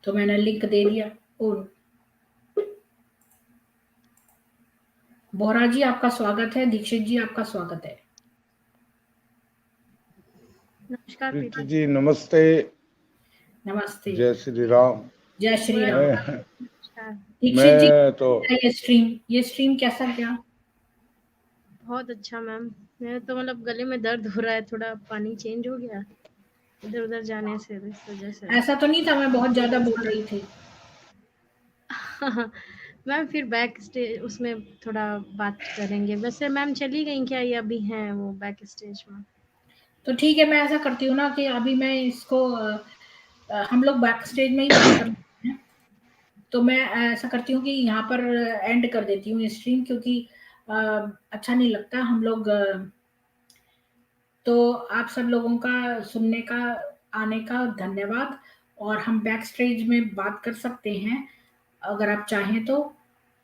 तो मैंने लिंक दे दिया। बोहरा जी, आपका स्वागत है। दीक्षित जी, आपका स्वागत है। नमस्कार प्रीति जी, नमस्ते। नमस्ते। जय श्री राम। जय श्री राम। दीक्षित जी, मैं तो ये स्ट्रीम कैसा गया? बहुत अच्छा मैम। मेरे तो मतलब गले में दर्द हो रहा है, थोड़ा पानी चेंज हो गया इधर उधर जाने से, इस वजह से। ऐसा तो नहीं था मैं बहुत ज्यादा बोल रही थी? मैम फिर बैक स्टेज उसमें थोड़ा बात करेंगे। वैसे मैम चली गई क्या, ये अभी हैं वो बैक स्टेज में? तो ठीक है, मैं ऐसा करती हूँ ना कि अभी मैं इसको हम लोग बैक स्टेज में ही बात कर रहे हैं, तो मैं ऐसा करती हूँ कि यहाँ पर एंड कर देती हूँ स्ट्रीम, क्योंकि अच्छा नहीं लगता हम लोग। तो आप सब लोगों का सुनने का, आने का धन्यवाद, और हम बैक स्टेज में बात कर सकते हैं अगर आप चाहें तो।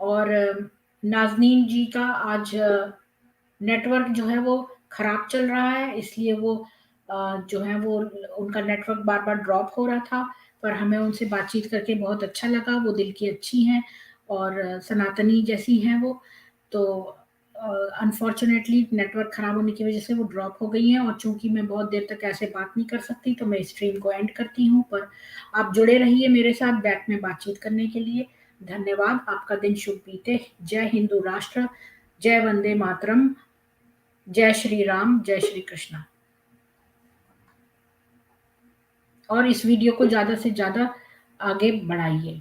और नाज़नीन जी का आज नेटवर्क जो है वो खराब चल रहा है, इसलिए वो जो है वो उनका नेटवर्क बार-बार ड्रॉप हो रहा था, पर हमें उनसे बातचीत करके बहुत अच्छा लगा। वो दिल की अच्छी हैं और सनातनी जैसी हैं वो। तो अनफॉर्चुनेटली नेटवर्क खराब होने की वजह से वो ड्रॉप हो गई हैं, और चूँकि मैं बहुत देर तक ऐसे बात नहीं कर सकती तो मैं स्ट्रीम को एंड करती हूँ। पर आप जुड़े रहिए मेरे साथ बैक में बातचीत करने के लिए। धन्यवाद, आपका दिन शुभ बीते। जय हिंदू राष्ट्र, जय वंदे मातरम, जय श्री राम, जय श्री कृष्ण। और इस वीडियो को ज़्यादा से ज़्यादा आगे बढ़ाइए।